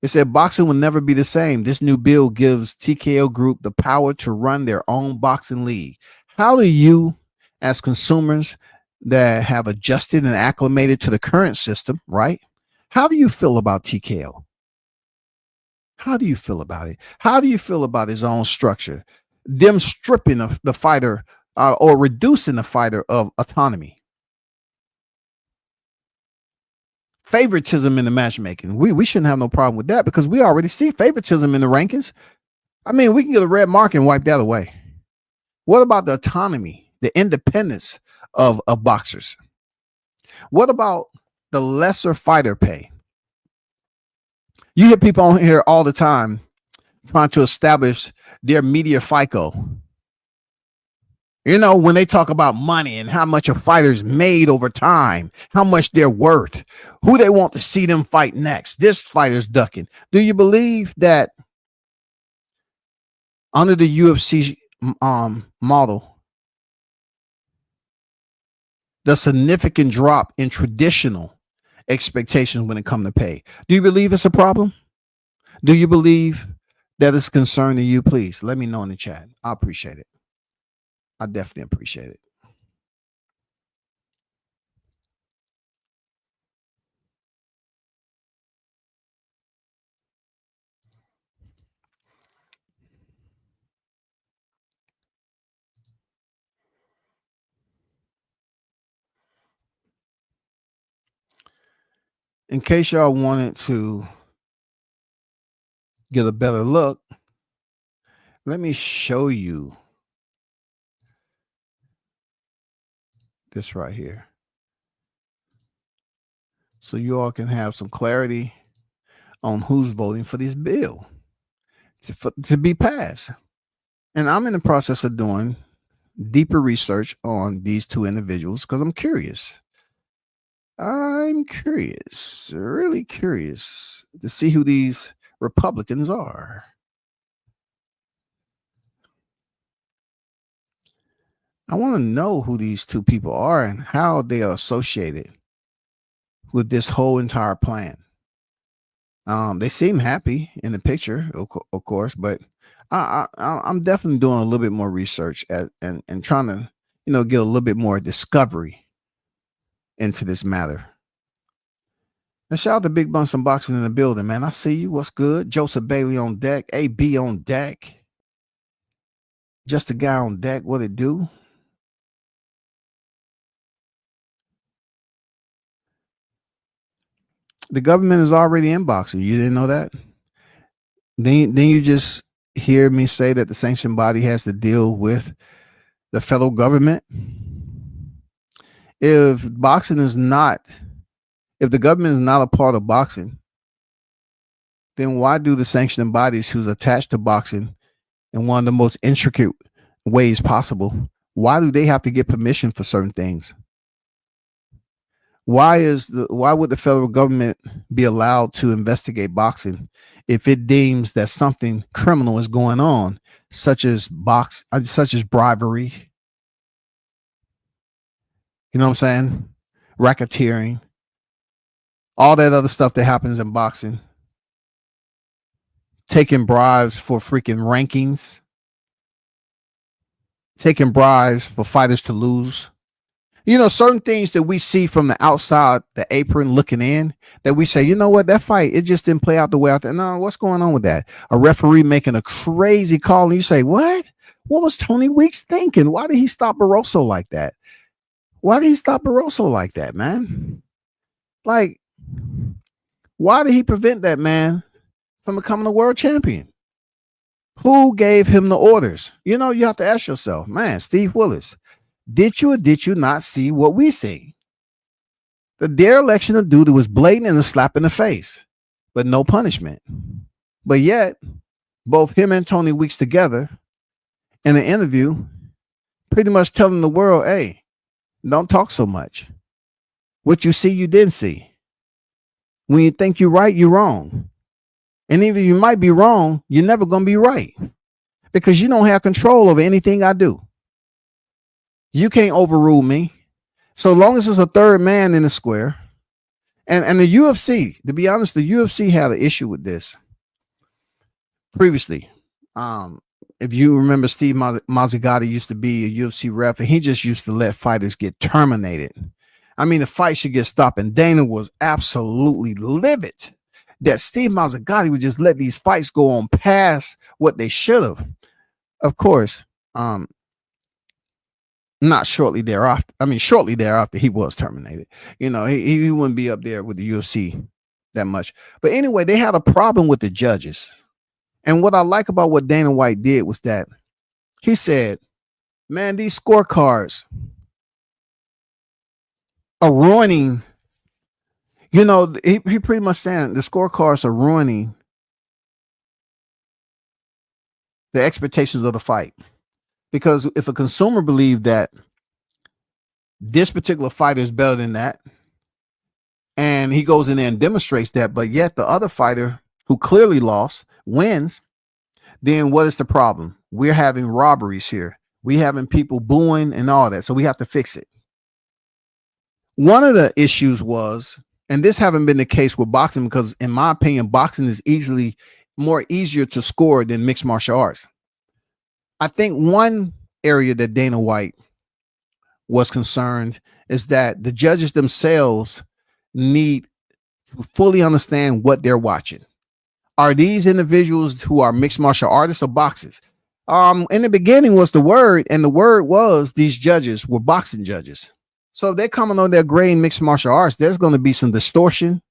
it said boxing will never be the same. This new bill gives TKO Group the power to run their own boxing league. How do you, as consumers that have adjusted and acclimated to the current system, right? How do you feel about TKO? How do you feel about it? How do you feel about his own structure? Them stripping the fighter or reducing the fighter of autonomy. Favoritism in the matchmaking. We shouldn't have no problem with that because we already see favoritism in the rankings. I mean, we can get a red mark and wipe that away. What about the autonomy, the independence of boxers? What about the lesser fighter pay? You hear people on here all the time trying to establish their media FICO. When they talk about money and how much a fighter's made over time, how much they're worth, who they want to see them fight next. This fighter's ducking. Do you believe that under the UFC model, the significant drop in traditional expectations when it comes to pay? Do you believe it's a problem? Do you believe that it's concerning you? Please let me know in the chat. I appreciate it. I definitely appreciate it. In case y'all wanted to get a better look, let me show you this right here, so you all can have some clarity on who's voting for this bill to be passed. And I'm in the process of doing deeper research on these two individuals because I'm curious. I'm curious, really curious to see who these Republicans are. I want to know who these two people are and how they are associated with this whole entire plan. They seem happy in the picture, of course, but I'm definitely doing a little bit more research and trying to, get a little bit more discovery into this matter. And shout out to Big Bunch and Boxing in the building, man. I see you. What's good? Joseph Bailey on deck. AB on deck. Just a guy on deck. What it do? The government is already in boxing. You didn't know that? Then you just hear me say that the sanctioned body has to deal with the federal government. If the government is not a part of boxing, then why do the sanctioning bodies who's attached to boxing in one of the most intricate ways possible, why do they have to get permission for certain things? Why would the federal government be allowed to investigate boxing if it deems that something criminal is going on, such as bribery? You know what I'm saying? Racketeering, all that other stuff that happens in boxing, taking bribes for freaking rankings, taking bribes for fighters to lose. Certain things that we see from the outside, the apron looking in, that we say, you know what, that fight, it just didn't play out the way out there. No, what's going on with that? A referee making a crazy call, and you say, what? What was Tony Weeks thinking? Why did he stop Barroso like that? Man? Like, why did he prevent that man from becoming a world champion? Who gave him the orders? You have to ask yourself, man, Steve Willis, did you or did you not see what we see? The dereliction of duty was blatant and a slap in the face. but no punishment. But yet, both him and Tony Weeks together in an interview, pretty much telling the world, hey, don't talk so much. What you see, you didn't see. When you think you're right, you're wrong. And even you might be wrong, you're never going to be right because you don't have control over anything I do. You can't overrule me. So long as there's a third man in the square. And the UFC, to be honest, the UFC had an issue with this previously. If you remember, Steve Mazzagatti used to be a UFC ref, and he just used to let fighters get terminated. I mean, the fight should get stopped, and Dana was absolutely livid that Steve Mazzagatti would just let these fights go on past what they should have. Of course, not shortly thereafter. I mean, shortly thereafter, he was terminated. You know, he wouldn't be up there with the UFC that much. But anyway, they had a problem with the judges. And what I like about what Dana White did was that he said, man, these scorecards are ruining, you know, he pretty much saying the scorecards are ruining the expectations of the fight. Because if a consumer believes that this particular fighter is better than that, and he goes in there and demonstrates that, but yet the other fighter who clearly lost wins, then what is the problem? We're having robberies here. We're having people booing and all that. So we have to fix it. One of the issues was, and this haven't been the case with boxing, because in my opinion, boxing is easier to score than mixed martial arts. I think one area that Dana White was concerned is that the judges themselves need to fully understand what they're watching. Are these individuals who are mixed martial artists or boxers? In the beginning was the word, and the word was these judges were boxing judges. So if they're coming on their grading mixed martial arts, there's going to be some distortion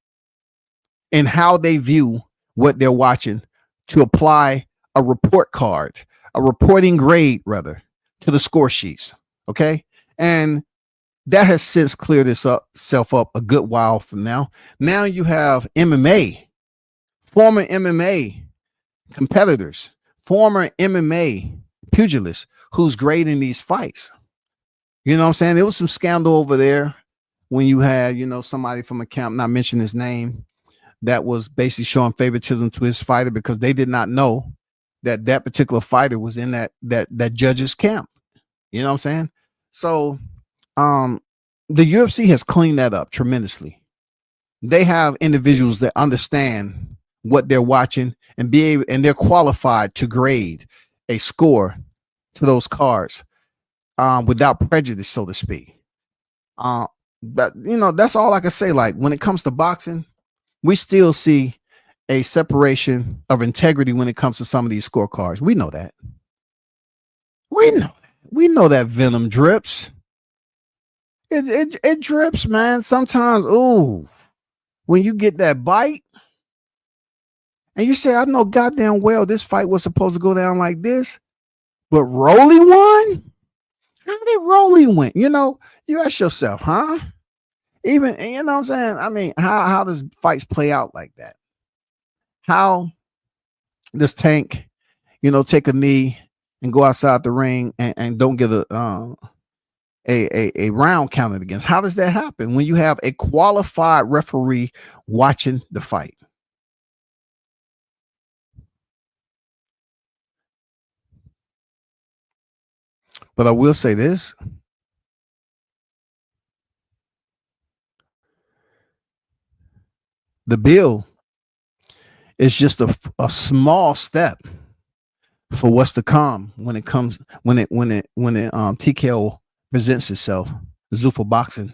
in how they view what they're watching to apply a report card, a reporting grade rather, to the score sheets. Okay. And that has since cleared itself up a good while from now. Now you have MMA, former MMA competitors, former MMA pugilists who's grading these fights. You know what I'm saying? There was some scandal over there when you had, you know, somebody from a camp, not mention his name, that was basically showing favoritism to his fighter because they did not know that that particular fighter was in that judge's camp. You know what I'm saying? So the UFC has cleaned that up tremendously. They have individuals that understand what they're watching and they're qualified to grade a score to those cards without prejudice, so to speak. But you know, that's all I can say. Like when it comes to boxing, we still see a separation of integrity when it comes to some of these scorecards. We know that. We know that venom drips. It drips, man. Sometimes, when you get that bite and you say, I know goddamn well this fight was supposed to go down like this, but Rolly won? How did Rolly win? You know, you ask yourself, huh? Even, you know what I'm saying? I mean, how does fights play out like that? How does Tank, you know, take a knee and go outside the ring and don't get a round counted against? How does that happen when you have a qualified referee watching the fight? But I will say this. The bill is just a small step for what's to come when TKO presents itself, Zuffa Boxing,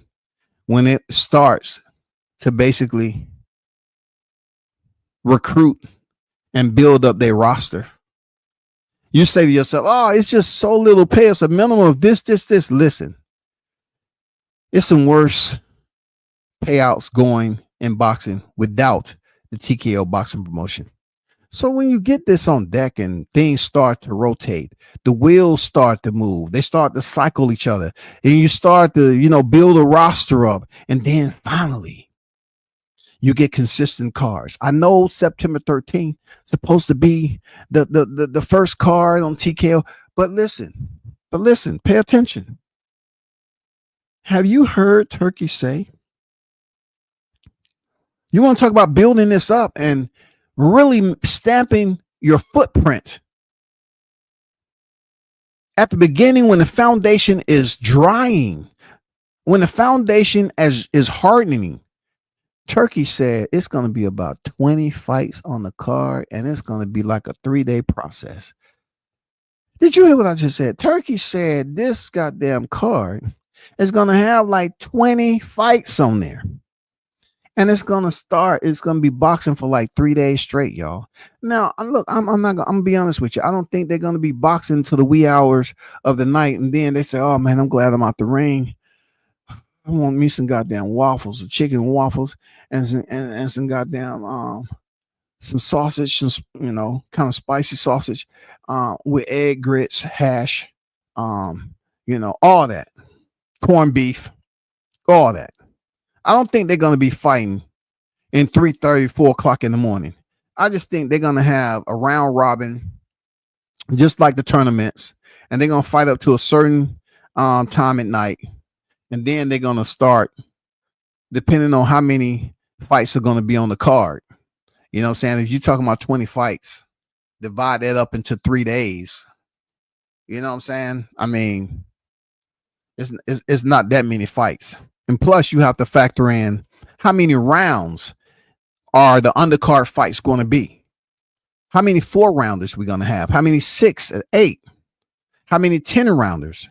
when it starts to basically recruit and build up their roster. You say to yourself, oh, it's just so little pay. It's a minimum of this. Listen, it's some worse payouts going in boxing without the TKO boxing promotion. So when you get this on deck and things start to rotate, the wheels start to move, they start to cycle each other, and you start to, you know, build a roster up. And then finally, you get consistent cards. I know September 13th supposed to be the first card on TKO, but listen, pay attention. Have you heard Turkey say, you want to talk about building this up and really stamping your footprint at the beginning when the foundation is drying, when the foundation is hardening? Turkey said it's going to be about 20 fights on the card, and it's going to be like a 3-day process. Did you hear what I just said? Turkey said this goddamn card is going to have like 20 fights on there. And it's going to be boxing for like 3 days straight, y'all. Now, look, I'm going to be honest with you. I don't think they're going to be boxing to the wee hours of the night. And then they say, oh man, I'm glad I'm out the ring. I want me some goddamn waffles, or chicken waffles, and some goddamn some sausage, kind of spicy sausage, with egg grits, hash, all that, corned beef, all that. I don't think they're going to be fighting in 3:30, 4 o'clock in the morning. I just think they're going to have a round robin, just like the tournaments, and they're going to fight up to a certain time at night. And then they're going to start, depending on how many fights are going to be on the card. You know what I'm saying? If you're talking about 20 fights, divide that up into 3 days. You know what I'm saying? I mean, it's not that many fights. And plus, you have to factor in how many rounds are the undercard fights going to be? How many 4-rounders we going to have? How many 6 and 8? How many 10-rounders?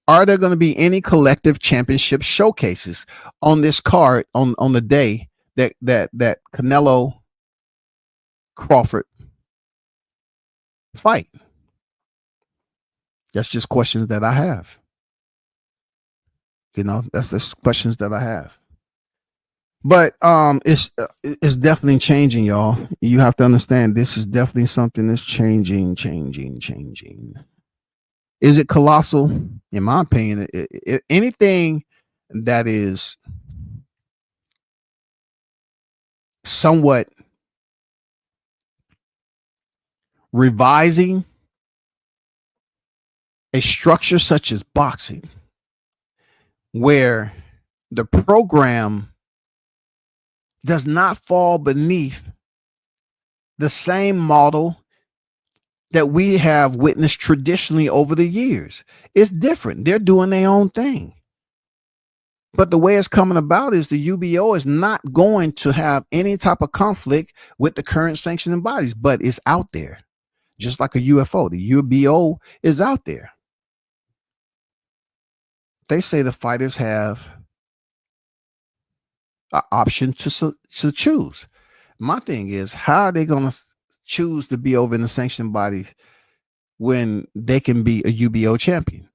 Are there going to be any collective championship showcases on this card on the day that Canelo Crawford fight? That's just questions that I have. That's the questions that I have. But it's definitely changing, y'all. You have to understand this is definitely something that's changing. Is it colossal? In my opinion, anything that is somewhat revising a structure such as boxing, where the program does not fall beneath the same model that we have witnessed traditionally over the years. It's different. They're doing their own thing. But the way it's coming about is the UBO is not going to have any type of conflict with the current sanctioning bodies, but it's out there. Just like a UFO, the UBO is out there. They say the fighters have an option to choose. My thing is, how are they going to choose to be over in the sanctioning bodies when they can be a UBO champion?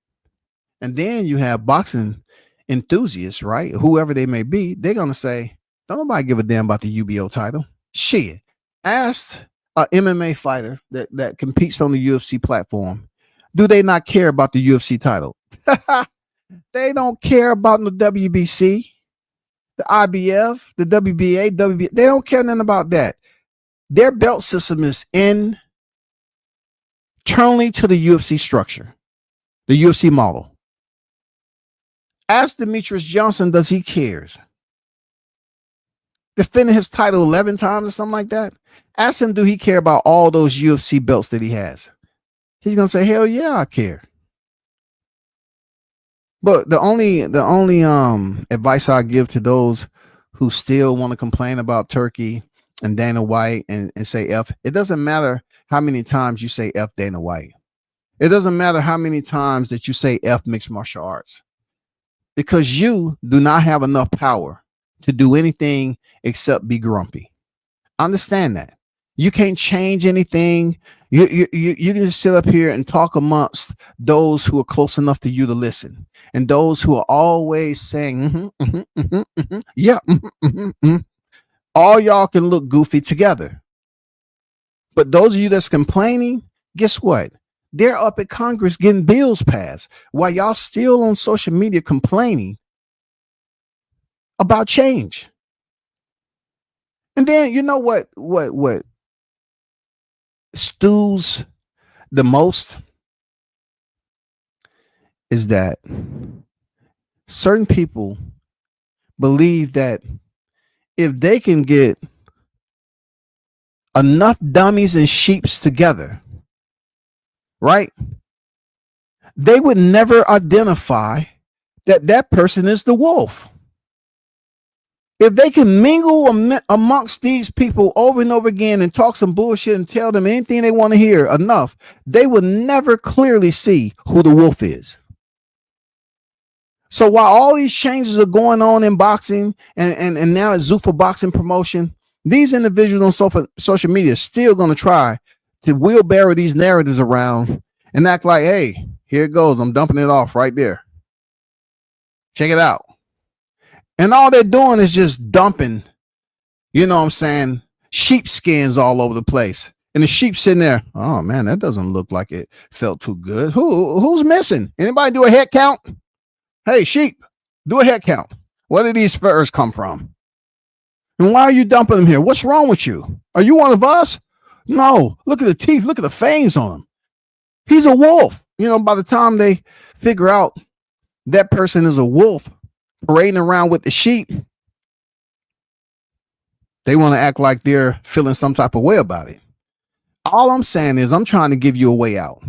And then you have boxing enthusiasts, right? Whoever they may be, they're going to say, don't nobody give a damn about the UBO title. Shit. Ask an MMA fighter that competes on the UFC platform, do they not care about the UFC title? They don't care about the WBC, the IBF, the WBA, They don't care nothing about that. Their belt system is internally to the UFC structure, the UFC model. Ask Demetrius Johnson, does he cares? Defending his title 11 times or something like that. Ask him, do he care about all those UFC belts that he has? He's gonna say, hell yeah, I care. But the only advice I give to those who still want to complain about Turkey and Dana White and say F, it doesn't matter how many times you say F Dana White. It doesn't matter how many times that you say F mixed martial arts, because you do not have enough power to do anything except be grumpy. Understand that. You can't change anything. You can just sit up here and talk amongst those who are close enough to you to listen, and those who are always saying, yeah, all y'all can look goofy together. But those of you that's complaining, guess what? They're up at Congress getting bills passed while y'all still on social media complaining about change. And then you know what stews the most is that certain people believe that if they can get enough dummies and sheeps together, right, they would never identify that that person is the wolf. If they can mingle amongst these people over and over again and talk some bullshit and tell them anything they want to hear enough, they will never clearly see who the wolf is. So while all these changes are going on in boxing and now it's Zuffa boxing promotion, these individuals on social media are still going to try to wheelbarrow these narratives around and act like, hey, here it goes. I'm dumping it off right there. Check it out. And all they're doing is just dumping, you know what I'm saying, sheepskins all over the place. And the sheep sitting there, oh man, that doesn't look like it felt too good. Who's missing? Anybody do a head count? Hey, sheep, do a head count. Where did these furs come from? And why are you dumping them here? What's wrong with you? Are you one of us? No. Look at the teeth. Look at the fangs on him. He's a wolf. You know, by the time they figure out that person is a wolf parading around with the sheep, they want to act like they're feeling some type of way about it. All I'm saying is I'm trying to give you a way out.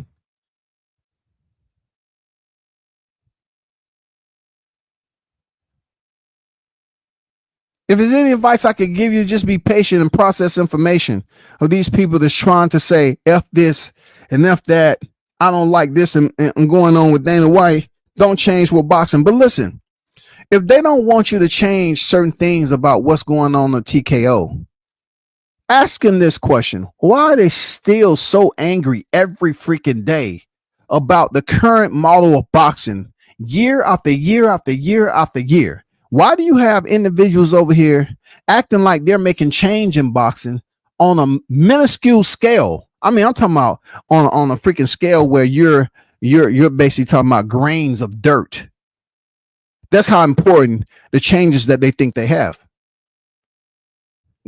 If there's any advice I could give you, just be patient and process information of these people that's trying to say F this and F that. I don't like this and going on with Dana White. Don't change with boxing. But listen, if they don't want you to change certain things about what's going on TKO, ask them this question. Why are they still so angry every freaking day about the current model of boxing year after year after year after year? Why do you have individuals over here acting like they're making change in boxing on a minuscule scale? I mean, I'm talking about on a freaking scale where you're basically talking about grains of dirt. That's how important the changes that they think they have.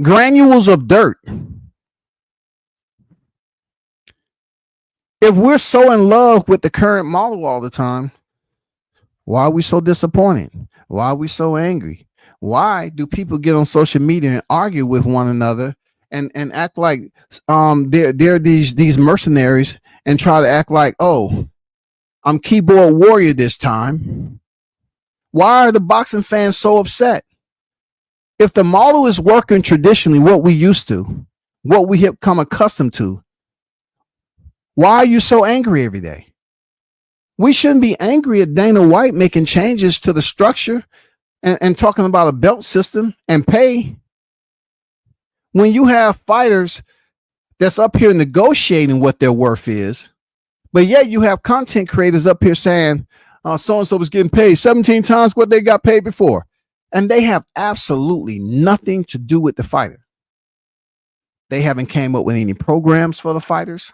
Granules of dirt. If we're so in love with the current model all the time, why are we so disappointed? Why are we so angry? Why do people get on social media and argue with one another and act like they're these mercenaries and try to act like, oh, I'm keyboard warrior this time? Why are the boxing fans so upset? If the model is working traditionally, what we used to, what we have come accustomed to, why are you so angry every day? We shouldn't be angry at Dana White making changes to the structure and talking about a belt system and pay when you have fighters that's up here negotiating what their worth is, but yet you have content creators up here saying so-and-so was getting paid 17 times what they got paid before. And they have absolutely nothing to do with the fighter. They haven't came up with any programs for the fighters.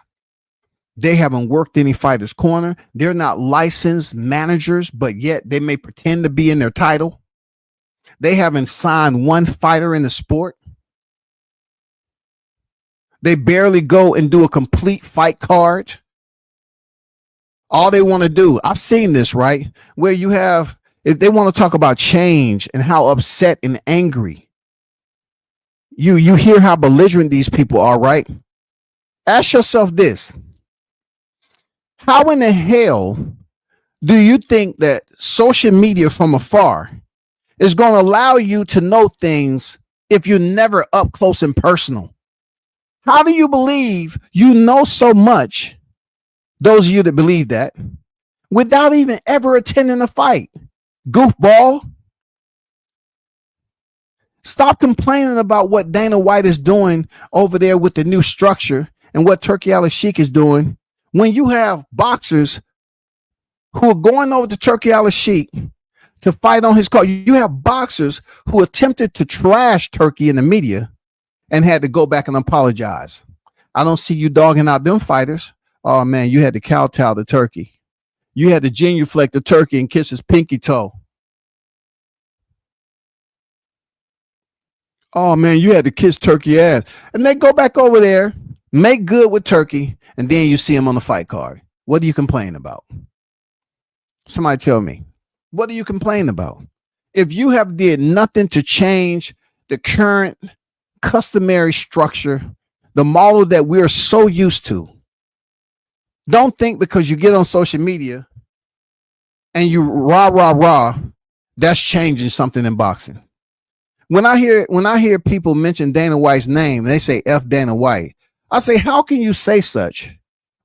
They haven't worked any fighter's corner. They're not licensed managers, but yet they may pretend to be in their title. They haven't signed one fighter in the sport. They barely go and do a complete fight card. All they want to do, I've seen this, right? Where you have, if they want to talk about change and how upset and angry, you hear how belligerent these people are, right? Ask yourself this. How in the hell do you think that social media from afar is going to allow you to know things if you're never up close and personal? How do you believe you know so much, those of you that believe that, without even ever attending a fight? Goofball. Stop complaining about what Dana White is doing over there with the new structure and what Turki Al-Sheikh is doing when you have boxers who are going over to Turki Al-Sheikh to fight on his card. You have boxers who attempted to trash Turki in the media and had to go back and apologize. I don't see you dogging out them fighters. Oh man, you had to kowtow to Turki. You had to genuflect to Turki and kiss his pinky toe. Oh man, you had to kiss Turkey ass. And they go back over there, make good with Turkey, and then you see him on the fight card. What do you complain about? Somebody tell me. What do you complain about? If you have did nothing to change the current customary structure, the model that we're so used to, don't think because you get on social media and you rah, that's changing something in boxing. When I hear people mention Dana White's name, they say F Dana White. I say, how can you say such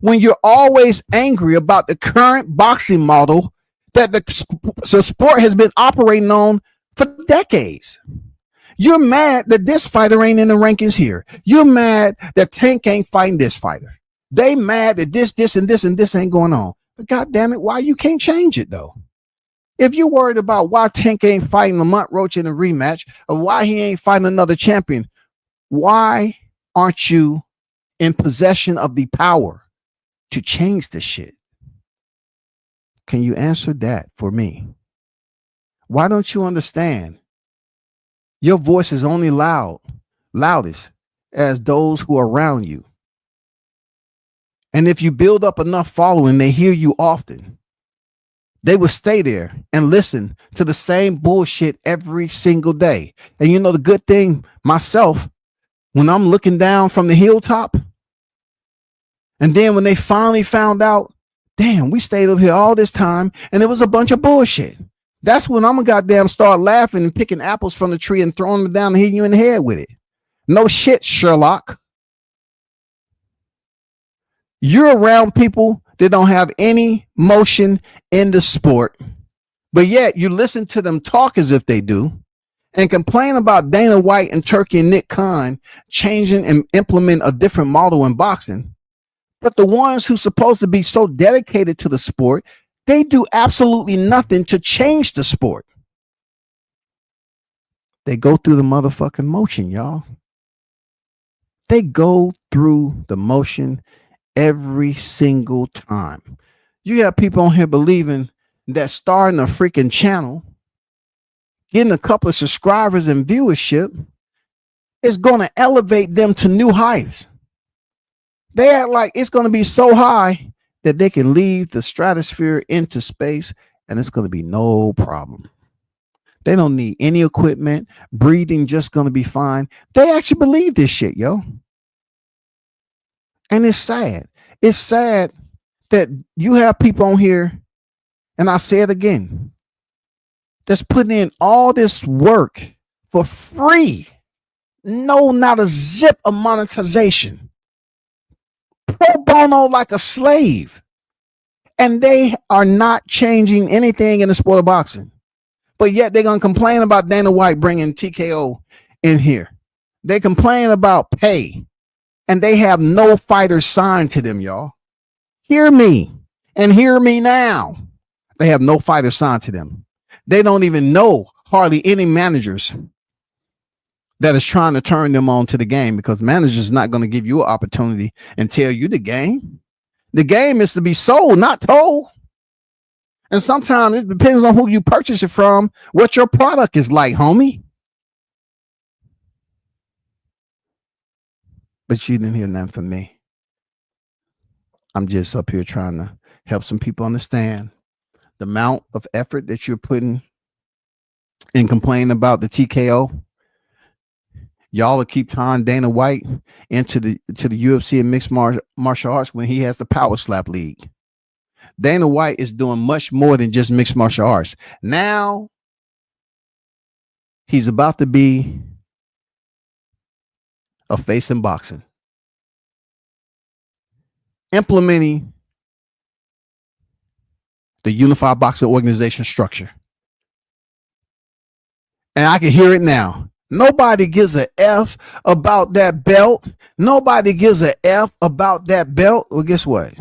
when you're always angry about the current boxing model that the sport has been operating on for decades? You're mad that this fighter ain't in the rankings here. You're mad that Tank ain't fighting this fighter. They mad that this, and this ain't going on. But God damn it, why you can't change it though? If you're worried about why Tank ain't fighting Lamont Roach in a rematch, or why he ain't fighting another champion, why aren't you in possession of the power to change this shit? Can you answer that for me? Why don't you understand? Your voice is only loudest as those who are around you. And if you build up enough following, they hear you often. They will stay there and listen to the same bullshit every single day. And you know the good thing, myself, when I'm looking down from the hilltop, and then when they finally found out, damn, we stayed up here all this time and it was a bunch of bullshit. That's when I'm gonna goddamn start laughing and picking apples from the tree and throwing them down and hitting you in the head with it. No shit, Sherlock. You're around people that don't have any motion in the sport, but yet you listen to them talk as if they do and complain about Dana White and Turkey and Nick Khan changing and implement a different model in boxing. But the ones who supposed to be so dedicated to the sport, they do absolutely nothing to change the sport. They go through the motherfucking motion, y'all. They go through the motion every single time. You have people on here believing that starting a freaking channel, getting a couple of subscribers and viewership is going to elevate them to new heights. They act like it's going to be so high that they can leave the stratosphere into space and it's going to be no problem. They don't need any equipment. Breathing just going to be fine. They actually believe this shit, yo. And it's sad. It's sad that you have people on here, and I say it again, that's putting in all this work for free. No, not a zip of monetization. Pro bono like a slave. And they are not changing anything in the sport of boxing. But yet they're going to complain about Dana White bringing TKO in here. They complain about pay. And they have no fighters signed to them, y'all. Hear me and hear me now. They have no fighters signed to them. They don't even know hardly any managers that is trying to turn them on to the game, because managers is not going to give you an opportunity and tell you the game. The game is to be sold, not told. And sometimes it depends on who you purchase it from, what your product is like, homie. But you didn't hear nothing from me. I'm just up here trying to help some people understand the amount of effort that you're putting in complaining about the TKO. Y'all will keep tying Dana White into the UFC and mixed martial arts when he has the Power Slap League. Dana White is doing much more than just mixed martial arts. Now he's about to be a face in boxing, implementing the Unified Boxing Organization structure. And I can hear it now. Nobody gives a F about that belt. Nobody gives a F about that belt. Well, guess what?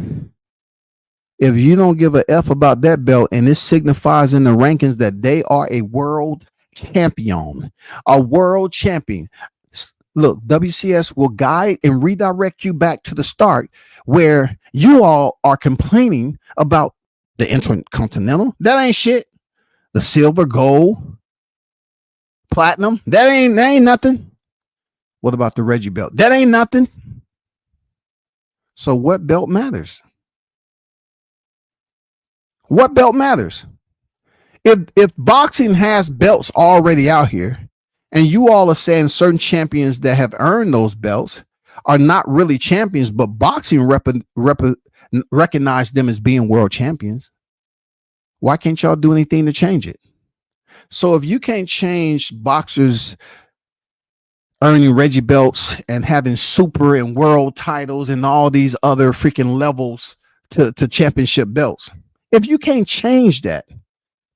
If you don't give a F about that belt, and it signifies in the rankings that they are a world champion, a world champion. Look, WCS will guide and redirect you back to the start where you all are complaining about the Intercontinental. That ain't shit. The silver, gold, platinum. That ain't nothing. What about the Reggie belt? That ain't nothing. So what belt matters? What belt matters? If boxing has belts already out here, and you all are saying certain champions that have earned those belts are not really champions, but boxing recognize them as being world champions, why can't y'all do anything to change it? So if you can't change boxers earning Reggie belts and having super and world titles and all these other freaking levels to championship belts, if you can't change that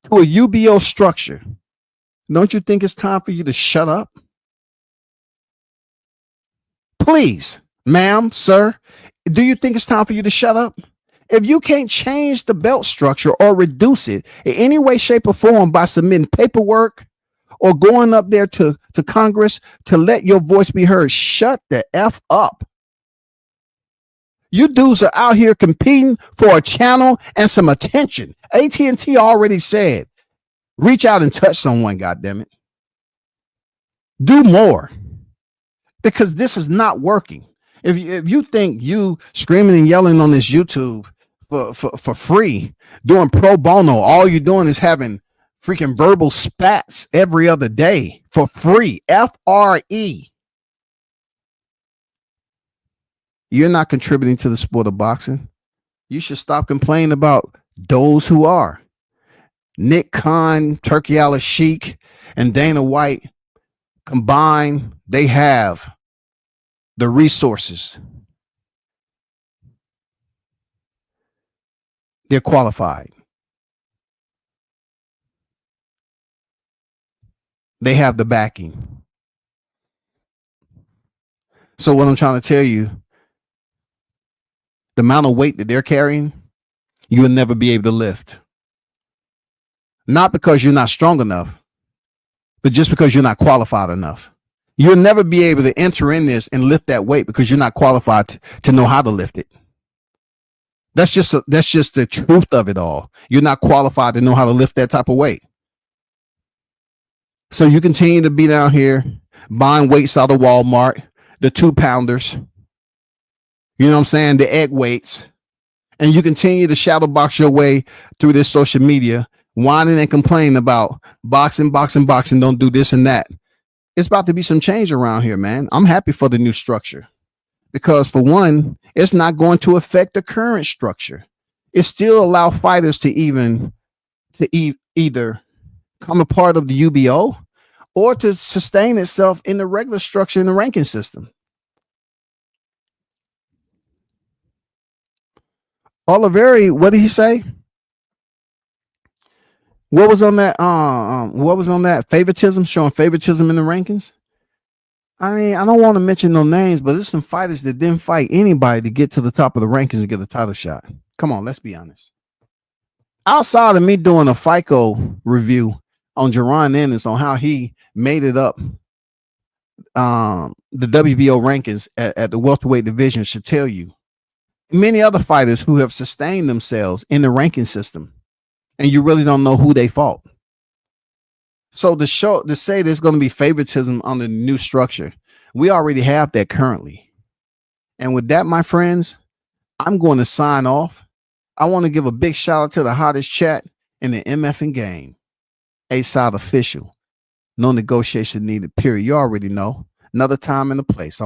to a UBO structure, don't you think it's time for you to shut up? Please, ma'am, sir, do you think it's time for you to shut up? If you can't change the belt structure or reduce it in any way, shape, or form by submitting paperwork or going up there to Congress to let your voice be heard, shut the F up. You dudes are out here competing for a channel and some attention. AT&T already said, reach out and touch someone, goddammit. Do more, because this is not working. If you think you screaming and yelling on this YouTube for free, doing pro bono, all you're doing is having freaking verbal spats every other day for free, FRE. You're not contributing to the sport of boxing. You should stop complaining about those who are. Nick Khan, Turkey Al Sheikh, and Dana White combined, they have the resources. They're qualified. They have the backing. So what I'm trying to tell you, the amount of weight that they're carrying, you will never be able to lift. Not because you're not strong enough, but just because you're not qualified enough. You'll never be able to enter in this and lift that weight because you're not qualified to know how to lift it. That's just the truth of it all. You're not qualified to know how to lift that type of weight. So you continue to be down here buying weights out of Walmart, the 2-pounders, you know what I'm saying, the egg weights, and you continue to shadow box your way through this social media, whining and complaining about boxing, don't do this and that. It's about to be some change around here, man. I'm happy for the new structure because, for one, it's not going to affect the current structure. It still allow fighters to either become a part of the UBO or to sustain itself in the regular structure in the ranking system. Oliveri, what did he say? What was on that? What was on that? Favoritism, showing favoritism in the rankings. I mean, I don't want to mention no names, but there's some fighters that didn't fight anybody to get to the top of the rankings and get a title shot. Come on, let's be honest. Outside of me doing a FICO review on Jaron Ennis on how he made it up, the WBO rankings at the welterweight division should tell you many other fighters who have sustained themselves in the ranking system, and you really don't know who they fought. So to say there's going to be favoritism under the new structure, we already have that currently. And with that, my friends, I'm going to sign off. I want to give a big shout out to the hottest chat in the MFing game. A-Side official. No negotiation needed, period. You already know. Another time and a place.